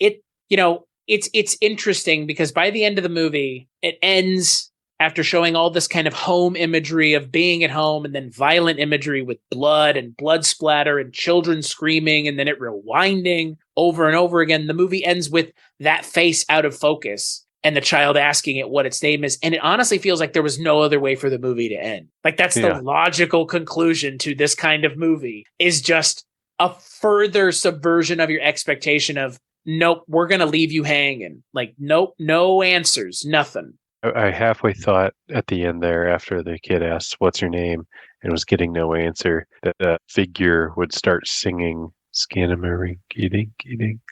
It's interesting because by the end of the movie, it ends after showing all this kind of home imagery of being at home and then violent imagery with blood and blood splatter and children screaming and then it rewinding over and over again. The movie ends with that face out of focus and the child asking it what its name is. And it honestly feels like there was no other way for the movie to end. Like that's the logical conclusion to this kind of movie, is just a further subversion of your expectation of, nope, we're going to leave you hanging. Like, nope, no answers, nothing. I halfway thought at the end there, after the kid asked, what's your name? And was getting no answer, that figure would start singing, Skinamarink, dink,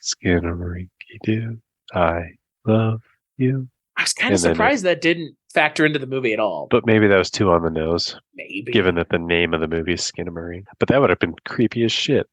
Skinamarink, do, I love you. I was kind of surprised that didn't factor into the movie at all. But maybe that was too on the nose. Maybe. Given that the name of the movie is Skinamarink. But that would have been creepy as shit.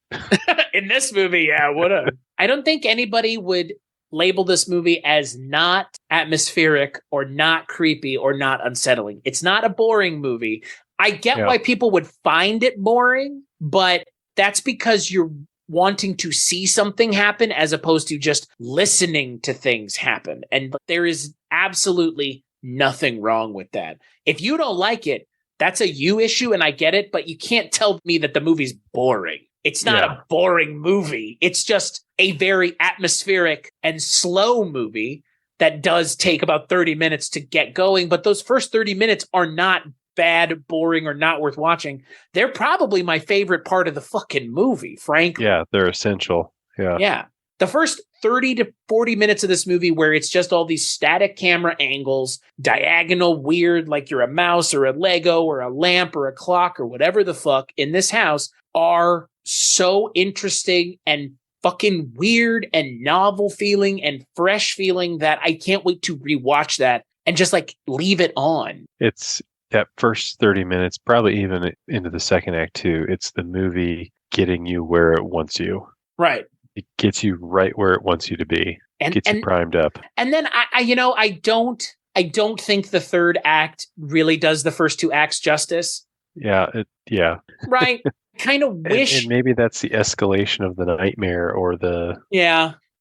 In this movie, yeah, would have. I don't think anybody would label this movie as not atmospheric or not creepy or not unsettling. It's not a boring movie. I get why people would find it boring, but that's because you're wanting to see something happen as opposed to just listening to things happen. And there is absolutely nothing wrong with that. If you don't like it, that's a you issue and I get it, but you can't tell me that the movie's boring. It's not a boring movie. It's just a very atmospheric and slow movie that does take about 30 minutes to get going. But those first 30 minutes are not bad, boring, or not worth watching. They're probably my favorite part of the fucking movie, frankly. Yeah, they're essential. Yeah. Yeah. the first 30 to 40 minutes of this movie where it's just all these static camera angles, diagonal weird, like you're a mouse or a Lego or a lamp or a clock or whatever the fuck in this house, are so interesting and fucking weird and novel feeling and fresh feeling that I can't wait to rewatch that and just like leave it on. It's that first 30 minutes, probably even into the second act too. It's the movie getting you where it wants you. Right. It gets you right where it wants you to be. And gets you primed up. And then I don't think the third act really does the first two acts justice. Yeah. Right. Kind of wish. And maybe that's the escalation of the nightmare or the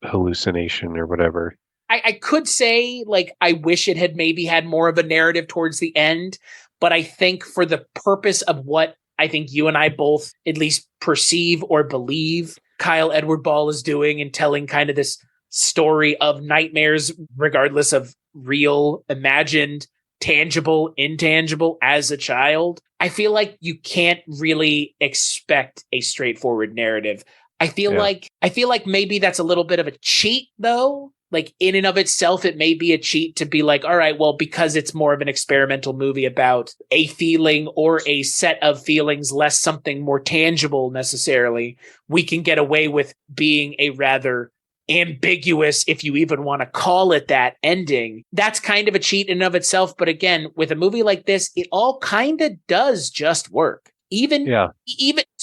hallucination or whatever. I could say, like, I wish it had maybe had more of a narrative towards the end, but I think for the purpose of what I think you and I both at least perceive or believe Kyle Edward Ball is doing and telling kind of this story of nightmares, regardless of real, imagined, tangible, intangible as a child, I feel like you can't really expect a straightforward narrative. I feel like maybe that's a little bit of a cheat, though. Like, in and of itself, it may be a cheat to be like, all right, well, because it's more of an experimental movie about a feeling or a set of feelings, less something more tangible necessarily, we can get away with being a rather ambiguous, if you even want to call it that, ending. That's kind of a cheat in and of itself. But again, with a movie like this, it all kind of does just work. Even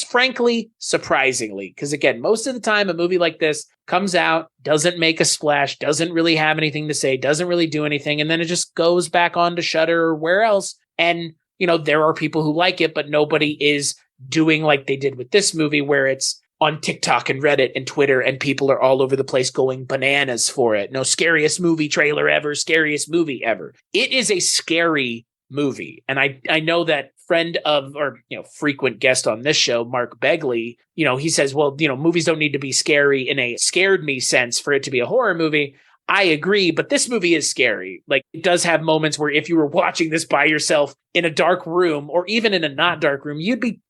frankly, surprisingly, because again, most of the time a movie like this comes out, doesn't make a splash, doesn't really have anything to say, doesn't really do anything, and then it just goes back onto Shudder or where else. And, you know, there are people who like it, but nobody is doing like they did with this movie, where it's on TikTok and Reddit and Twitter, and people are all over the place going bananas for it. No, scariest movie trailer ever, scariest movie ever. It is a scary movie. And I know that friend of, or, you know, frequent guest on this show, Mark Begley, you know, he says, well, you know, movies don't need to be scary in a scared me sense for it to be a horror movie. I agree, but this movie is scary. Like, it does have moments where if you were watching this by yourself in a dark room or even in a not dark room, you'd be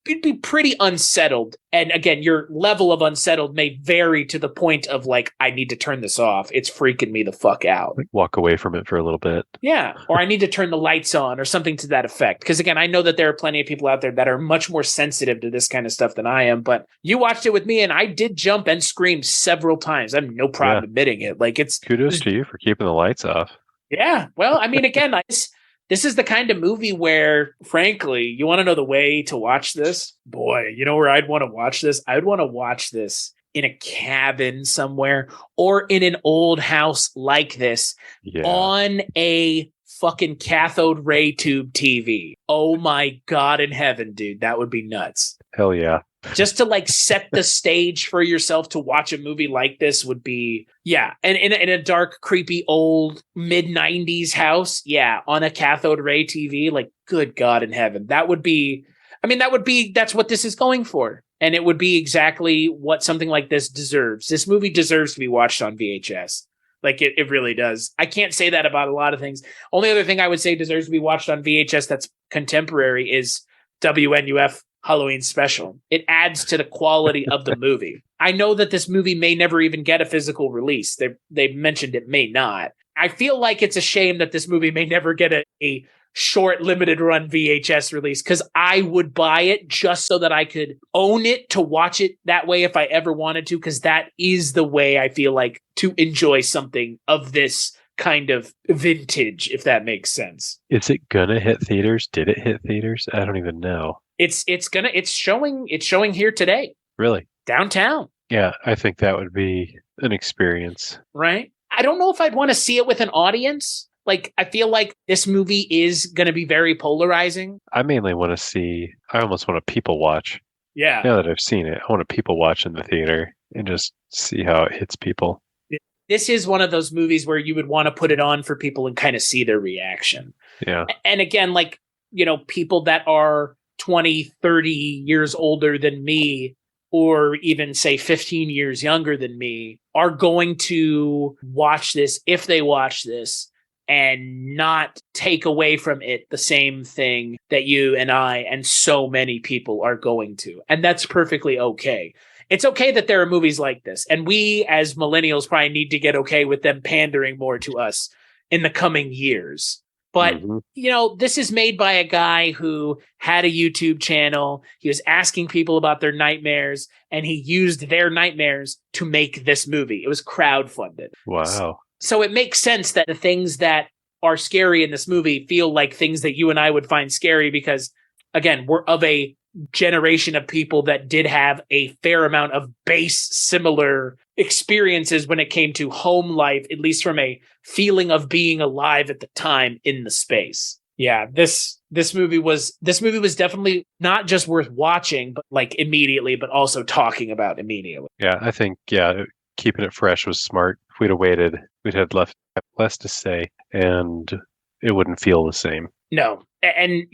pretty unsettled. And again, your level of unsettled may vary to the point of like, I need to turn this off. It's freaking me the fuck out. Like, walk away from it for a little bit. Yeah. Or I need to turn the lights on or something to that effect. Because again, I know that there are plenty of people out there that are much more sensitive to this kind of stuff than I am. But you watched it with me and I did jump and scream several times. I have no problem admitting it. Like, it's kudos to you for keeping the lights off. Yeah. Well, I mean, again, this is the kind of movie where, frankly, you want to know the way to watch this? Boy, you know where I'd want to watch this? I'd want to watch this in a cabin somewhere or in an old house like this on a fucking cathode ray tube TV. Oh my God in heaven, dude. That would be nuts. Hell yeah. Just to like set the stage for yourself to watch a movie like this would be, and in a dark, creepy, old mid-90s house, on a cathode ray TV, like, good God in heaven. That's what this is going for. And it would be exactly what something like this deserves. This movie deserves to be watched on VHS. Like, it really does. I can't say that about a lot of things. Only other thing I would say deserves to be watched on VHS that's contemporary is WNUF Halloween Special. It adds to the quality of the movie. I know that this movie may never even get a physical release. They've mentioned it may not. I feel like it's a shame that this movie may never get a short limited run VHS release, because I would buy it just so that I could own it to watch it that way if I ever wanted to, because that is the way I feel like to enjoy something of this kind of vintage, if that makes sense. Is it gonna hit theaters? Did it hit theaters? I don't even know. It's showing here today. Really? Downtown. Yeah, I think that would be an experience. Right? I don't know if I'd want to see it with an audience. Like, I feel like this movie is going to be very polarizing. I mainly want to I almost want to people watch. Yeah. Now that I've seen it, I want to people watch in the theater and just see how it hits people. This is one of those movies where you would want to put it on for people and kind of see their reaction. Yeah. And again, like, you know, people that are 20, 30 years older than me, or even say 15 years younger than me, are going to watch this, if they watch this, and not take away from it the same thing that you and I and so many people are going to. And that's perfectly okay. it's okay that there are movies like this. And we as millennials probably need to get okay with them pandering more to us in the coming years. But, this is made by a guy who had a YouTube channel. He was asking people about their nightmares, and he used their nightmares to make this movie. It was crowdfunded. Wow. So it makes sense that the things that are scary in this movie feel like things that you and I would find scary because, again, we're of a generation of people that did have a fair amount of base similar experiences when it came to home life, at least from a feeling of being alive at the time in the space. Yeah, this movie was definitely not just worth watching, but like immediately, but also talking about immediately. Yeah, I think keeping it fresh was smart. If we'd have waited, we'd have less to say, and it wouldn't feel the same. No, and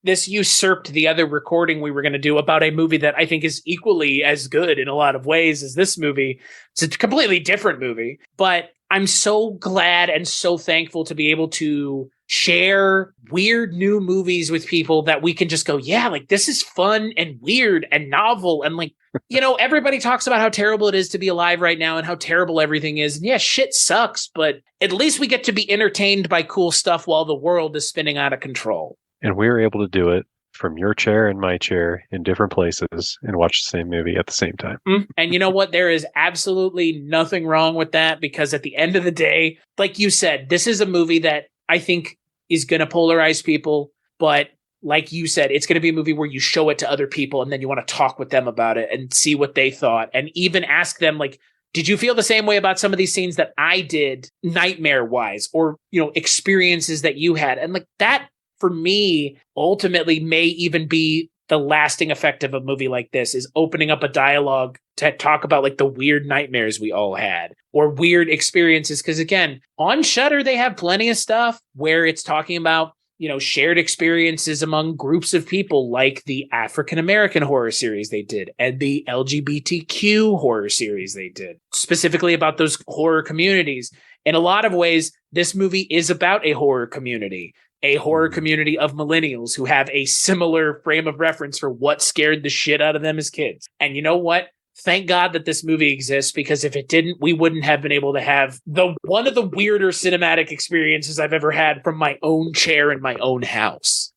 this usurped the other recording we were going to do about a movie that I think is equally as good in a lot of ways as this movie. It's a completely different movie, but I'm so glad and so thankful to be able to share weird new movies with people that we can just go, yeah, like this is fun and weird and novel. And like, everybody talks about how terrible it is to be alive right now and how terrible everything is. And yeah, shit sucks, but at least we get to be entertained by cool stuff while the world is spinning out of control. And we were able to do it from your chair and my chair in different places and watch the same movie at the same time. And you know what? There is absolutely nothing wrong with that because at the end of the day, like you said, this is a movie that I think is going to polarize people. But like you said, it's going to be a movie where you show it to other people and then you want to talk with them about it and see what they thought and even ask them like, did you feel the same way about some of these scenes that I did nightmare wise or, experiences that you had? And like that, for me, ultimately may even be the lasting effect of a movie like this is opening up a dialogue to talk about like the weird nightmares we all had or weird experiences. Because again, on Shudder, they have plenty of stuff where it's talking about, shared experiences among groups of people like the African-American horror series they did and the LGBTQ horror series they did, specifically about those horror communities. In a lot of ways, this movie is about a horror community of millennials who have a similar frame of reference for what scared the shit out of them as kids. And you know what? Thank God that this movie exists because if it didn't, we wouldn't have been able to have one of the weirder cinematic experiences I've ever had from my own chair in my own house.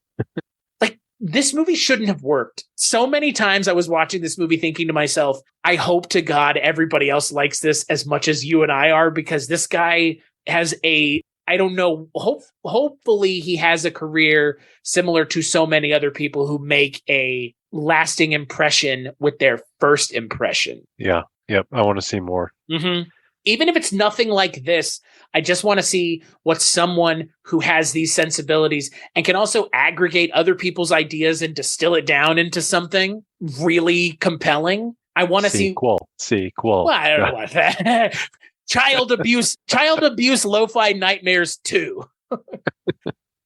Like, this movie shouldn't have worked. So many times I was watching this movie thinking to myself, I hope to God everybody else likes this as much as you and I are because this guy has I don't know. Hopefully he has a career similar to so many other people who make a lasting impression with their first impression. Yeah. Yep. I want to see more. Mm-hmm. Even if it's nothing like this, I just want to see what someone who has these sensibilities and can also aggregate other people's ideas and distill it down into something really compelling. I want to see sequel. Well, I don't know about that. Child abuse, lo-fi nightmares 2.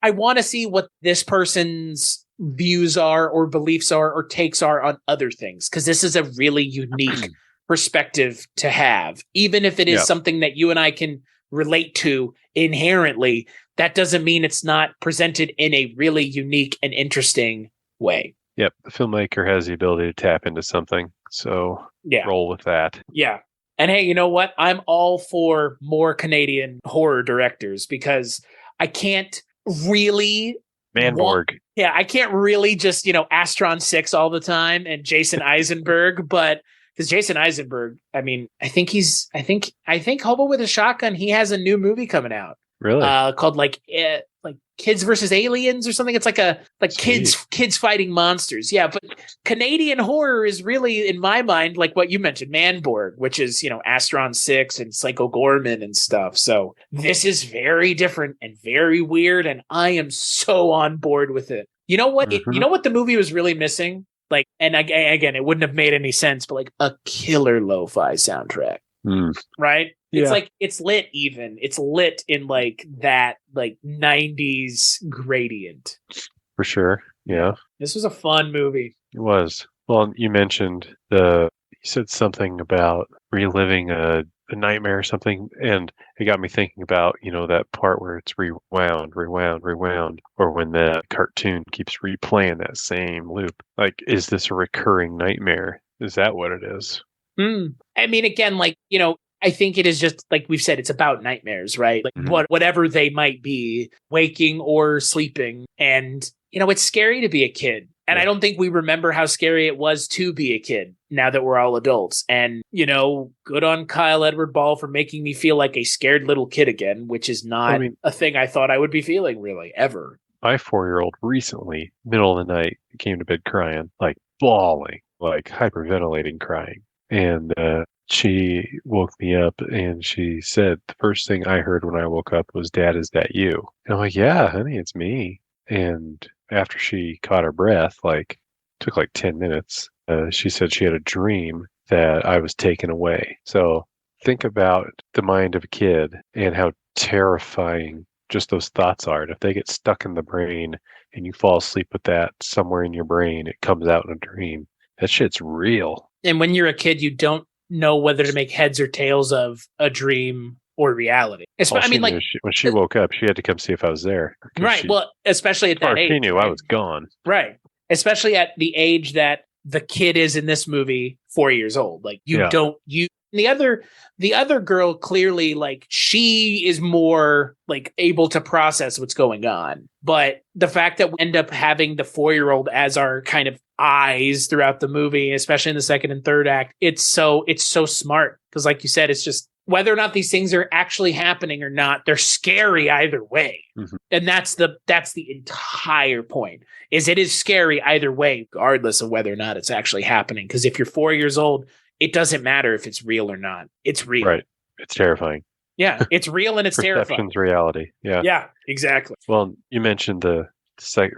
I want to see what this person's views are or beliefs are or takes are on other things, because this is a really unique perspective to have. Even if it is something that you and I can relate to inherently, that doesn't mean it's not presented in a really unique and interesting way. Yep. The filmmaker has the ability to tap into something. So roll with that. Yeah. And hey, you know what? I'm all for more Canadian horror directors because I can't really... Manborg. I can't really just, Astron 6 all the time and Jason Eisenberg, but because Jason Eisenberg, I mean, I think Hobo with a Shotgun, he has a new movie coming out. Really? Called like Kids versus Aliens or something. It's like kids fighting monsters. Yeah, but Canadian horror is really, in my mind, like what you mentioned, Manborg, which is, Astron 6 and Psycho Gorman and stuff. So this is very different and very weird, and I am so on board with it. You know what? Mm-hmm. You know what the movie was really missing? Like, and again, it wouldn't have made any sense, but like a killer lo-fi soundtrack. Right? It's like it's lit in like that like 90s gradient. For sure. Yeah. This was a fun movie. It was. Well, you mentioned you said something about reliving a nightmare or something, and it got me thinking about, that part where it's rewound, or when the cartoon keeps replaying that same loop. Like, is this a recurring nightmare Is that what it is? I mean, again, like, I think it is just like we've said, it's about nightmares, right? Like whatever they might be, waking or sleeping. And, it's scary to be a kid. And I don't think we remember how scary it was to be a kid now that we're all adults. And, good on Kyle Edward Ball for making me feel like a scared little kid again, which is not a thing I thought I would be feeling really ever. My 4-year-old recently, middle of the night, came to bed crying, like bawling, like hyperventilating crying. And she woke me up and she said, the first thing I heard when I woke up was, "Dad, is that you?" And I'm like, "Yeah, honey, it's me." And after she caught her breath, took 10 minutes, she said she had a dream that I was taken away. So think about the mind of a kid and how terrifying just those thoughts are. And if they get stuck in the brain and you fall asleep with that somewhere in your brain, it comes out in a dream. That shit's real. And when you're a kid, you don't know whether to make heads or tails of a dream or reality. When she woke up, she had to come see if I was there. Right. Well, especially at that age. She knew I was gone. Right. Especially at the age that the kid is in this movie, 4 years old. Like the other girl clearly, like, she is more like able to process what's going on. But the fact that we end up having the 4-year-old as our kind of eyes throughout the movie, especially in the second and third act, it's so smart. Because like you said, it's just whether or not these things are actually happening or not, they're scary either way. Mm-hmm. And that's the entire point, is it is scary either way, regardless of whether or not it's actually happening. Because if you're 4 years old, it doesn't matter if it's real or not. It's real. Right. It's terrifying. Yeah, it's real and it's terrifying. Perception's reality. Yeah. Yeah, exactly. Well, you mentioned the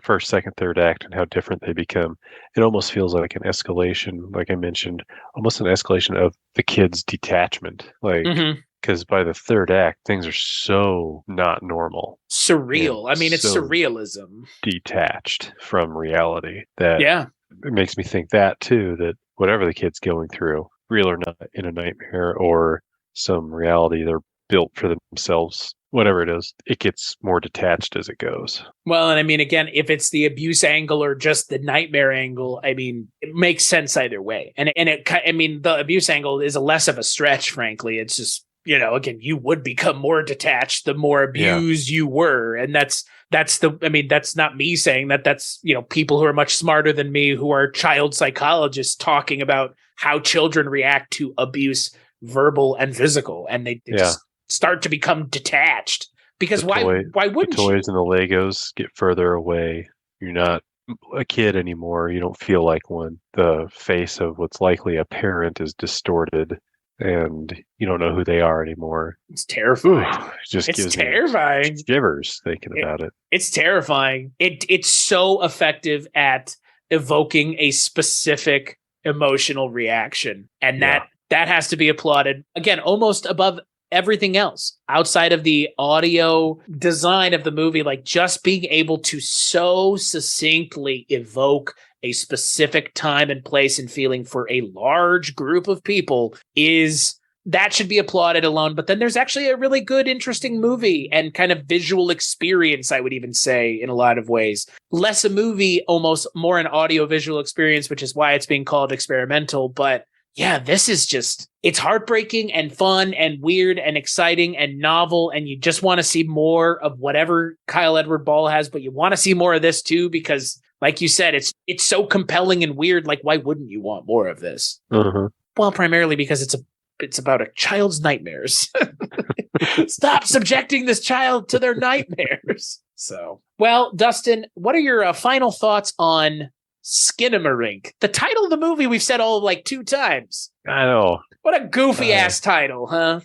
first, second, third act and how different they become. It almost feels like an escalation, like I mentioned, almost an escalation of the kid's detachment. Like, because by the third act, things are so not normal. Surreal. I mean, it's so surrealism. Detached from reality that it makes me think that too, that whatever the kid's going through, real or not, in a nightmare or some reality they're built for themselves, whatever it is, it gets more detached as it goes. Well, and I mean, again, if it's the abuse angle or just the nightmare angle, I mean, it makes sense either way. And the abuse angle is less of a stretch, frankly. It's just, again, you would become more detached the more abused you were. And that's not me saying that. That's, people who are much smarter than me, who are child psychologists, talking about how children react to abuse, verbal and physical. And they just start to become detached, because why wouldn't the toys and the Legos get further away? You're not a kid anymore. You don't feel like one. The face of what's likely a parent is distorted, and you don't know who they are anymore. It's terrifying. It's terrifying. Shivers thinking about it. It's terrifying. It's so effective at evoking a specific emotional reaction, and that has to be applauded. Again, almost above everything else outside of the audio design of the movie. Like, just being able to so succinctly evoke a specific time and place and feeling for a large group of people that should be applauded alone. But then there's actually a really good, interesting movie and kind of visual experience, I would even say, in a lot of ways. Less a movie, almost more an audio visual experience, which is why it's being called experimental. But yeah, this is just, it's heartbreaking and fun and weird and exciting and novel. And you just want to see more of whatever Kyle Edward Ball has, but you want to see more of this too, because like you said, it's so compelling and weird. Like, why wouldn't you want more of this? Uh-huh. Well, primarily because it's about a child's nightmares. Stop subjecting this child to their nightmares. So, well, Dustin, what are your final thoughts on Skinamarink? The title of the movie we've said all like 2 times. I know. What a goofy ass title, huh?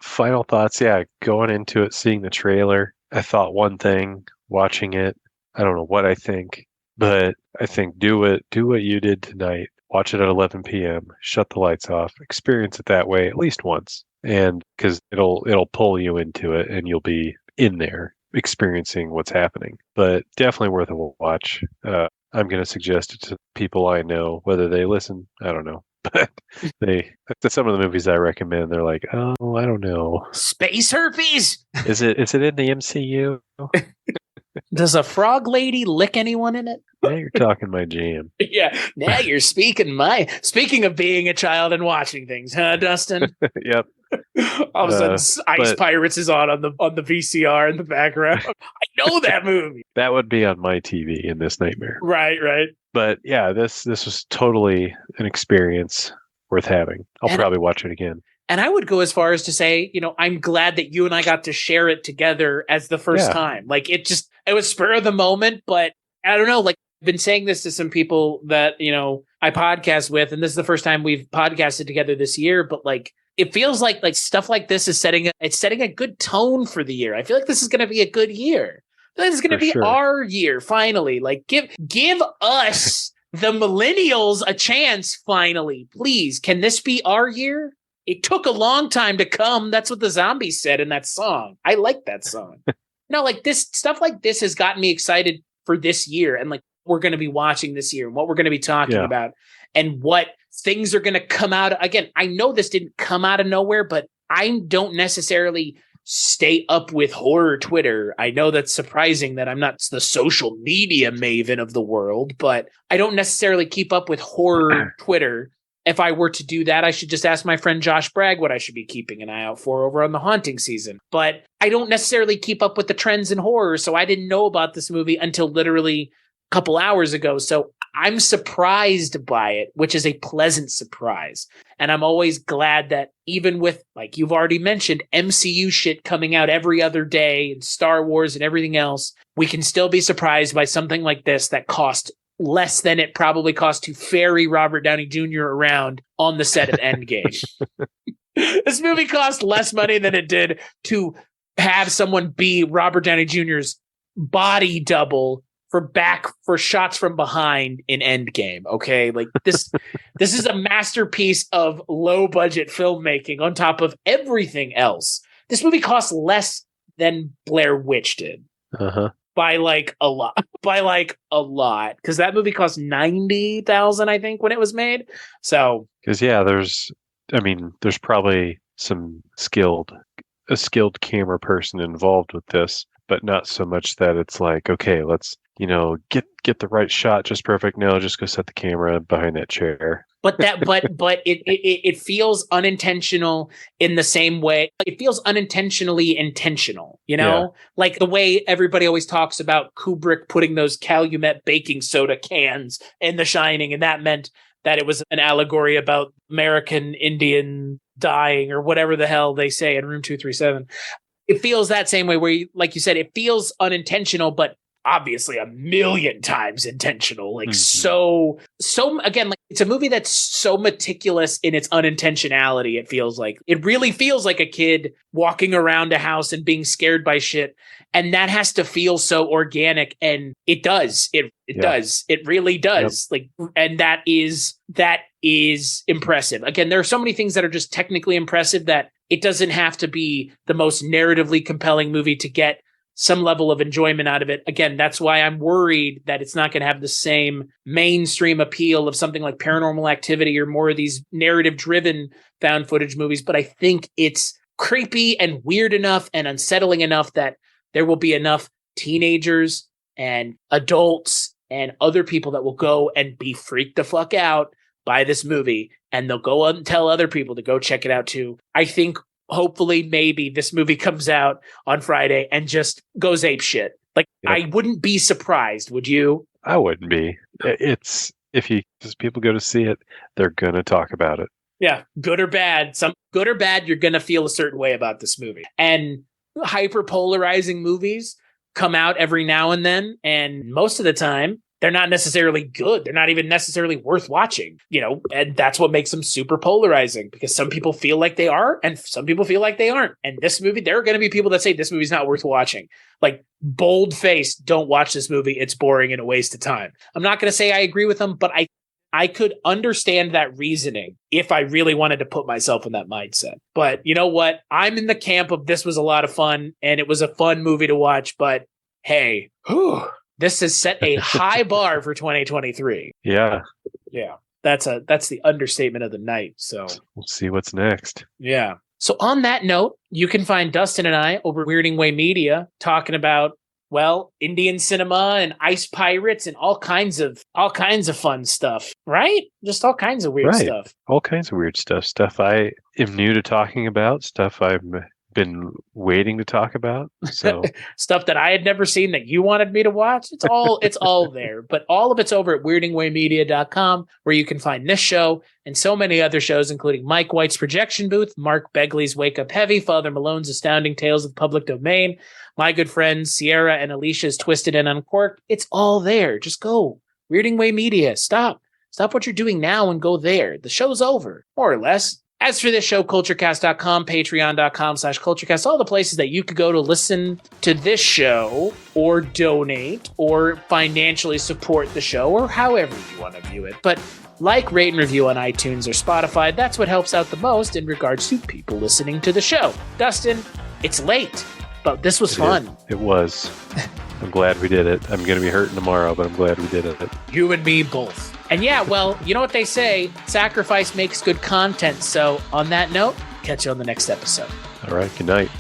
Final thoughts, going into it, seeing the trailer, I thought one thing, watching it, I don't know what I think, but I think do what you did tonight. Watch it at 11 p.m., shut the lights off, experience it that way at least once. And because it'll pull you into it and you'll be in there experiencing what's happening. But definitely worth a watch. I'm going to suggest it to people I know. Whether they listen, I don't know. But some of the movies I recommend, they're like, oh, I don't know. Space herpes? Is it in the MCU? Does a frog lady lick anyone in it? Now you're talking my jam. Yeah. Now you're speaking of being a child and watching things, huh, Dustin? Yep. All of a sudden, Ice but- Pirates is on the VCR in the background. I know that movie. That would be on my TV in this nightmare. Right. But yeah, this was totally an experience worth having. I'll probably watch it again. And I would go as far as to say, I'm glad that you and I got to share it together as the first time. Like it was spur of the moment, but I don't know, like I've been saying this to some people that, I podcast with, and this is the first time we've podcasted together this year, but like, it feels like stuff like this is setting a good tone for the year. I feel like this is going to be a good year. I feel like this is going to be our year finally. Like give us the millennials a chance finally. Please, can this be our year? It took a long time to come. That's what the Zombies said in that song. I like that song. No, like this stuff like this has gotten me excited for this year and like we're going to be watching this year and what we're going to be talking about and what things are going to come out. Again, I know this didn't come out of nowhere, but I don't necessarily stay up with horror Twitter. I know that's surprising that I'm not the social media maven of the world, but I don't necessarily keep up with horror Twitter. If I were to do that, I should just ask my friend Josh Bragg what I should be keeping an eye out for over on the Haunting season. But I don't necessarily keep up with the trends in horror, so I didn't know about this movie until literally a couple hours ago. So I'm surprised by it, which is a pleasant surprise. And I'm always glad that even with, like you've already mentioned, MCU shit coming out every other day and Star Wars and everything else, we can still be surprised by something like this that cost less than it probably cost to ferry Robert Downey Jr. around on the set of Endgame. This movie cost less money than it did to have someone be Robert Downey Jr.'s body double for shots from behind in Endgame. Okay. Like this is a masterpiece of low budget filmmaking on top of everything else. This movie costs less than Blair Witch did. Uh-huh. By like a lot. Because that movie cost $90,000, I think, when it was made. So because there's probably a skilled camera person involved with this, but not so much that it's like, okay, let's get the right shot just perfect. No, just go set the camera behind that chair. But it feels unintentional in the same way. It feels unintentionally intentional, like the way everybody always talks about Kubrick putting those Calumet baking soda cans in The Shining. And that meant that it was an allegory about American Indian dying or whatever the hell they say in Room 237. It feels that same way where, like you said, it feels unintentional, but obviously a million times intentional. Like so again, like it's a movie that's so meticulous in its unintentionality. It really feels like a kid walking around a house and being scared by shit. And that has to feel so organic. And it does. It does. It really does. Yep. Like, and that is impressive. Again, there are so many things that are just technically impressive that it doesn't have to be the most narratively compelling movie to get some level of enjoyment out of it. Again, that's why I'm worried that it's not going to have the same mainstream appeal of something like Paranormal Activity or more of these narrative-driven found footage movies. But I think it's creepy and weird enough and unsettling enough that there will be enough teenagers and adults and other people that will go and be freaked the fuck out by this movie. And they'll go and tell other people to go check it out too. I think hopefully maybe this movie comes out on Friday and just goes ape shit. Like, I wouldn't be surprised. Would you? I wouldn't be. If people go to see it, they're going to talk about it. Yeah. Good or bad, you're going to feel a certain way about this movie. And hyper polarizing movies come out every now and then. And most of the time, they're not necessarily good. They're not even necessarily worth watching, and that's what makes them super polarizing because some people feel like they are and some people feel like they aren't. And this movie, there are going to be people that say this movie's not worth watching. Like bold face, don't watch this movie. It's boring and a waste of time. I'm not going to say I agree with them, but I could understand that reasoning if I really wanted to put myself in that mindset. But you know what? I'm in the camp of this was a lot of fun and it was a fun movie to watch, but hey, this has set a high bar for 2023. Yeah. Yeah. That's the understatement of the night. So we'll see what's next. Yeah. So on that note, you can find Dustin and I over Weirding Way Media talking about well, Indian cinema and ice pirates and all kinds of fun stuff, right? Just all kinds of weird stuff. All kinds of weird stuff. Stuff I am new to talking about. Stuff I've been waiting to talk about. So stuff that I had never seen that you wanted me to watch. It's all there. But all of it's over at weirdingwaymedia.com, where you can find this show and so many other shows, including Mike White's Projection Booth, Mark Begley's Wake Up Heavy, Father Malone's Astounding Tales of the Public Domain, my good friends Sierra and Alicia's Twisted and Uncorked. It's all there. Just go. Weirding Way Media. Stop what you're doing now and go there. The show's over, more or less. As for this show, Kulturecast.com, Patreon.com/Kulturecast, all the places that you could go to listen to this show or donate or financially support the show or however you want to view it. But like, rate, and review on iTunes or Spotify. That's what helps out the most in regards to people listening to the show. Dustin, it's late, but this was fun. It was. I'm glad we did it. I'm going to be hurting tomorrow, but I'm glad we did it. You and me both. And yeah, well, you know what they say, sacrifice makes good content. So on that note, catch you on the next episode. All right, good night.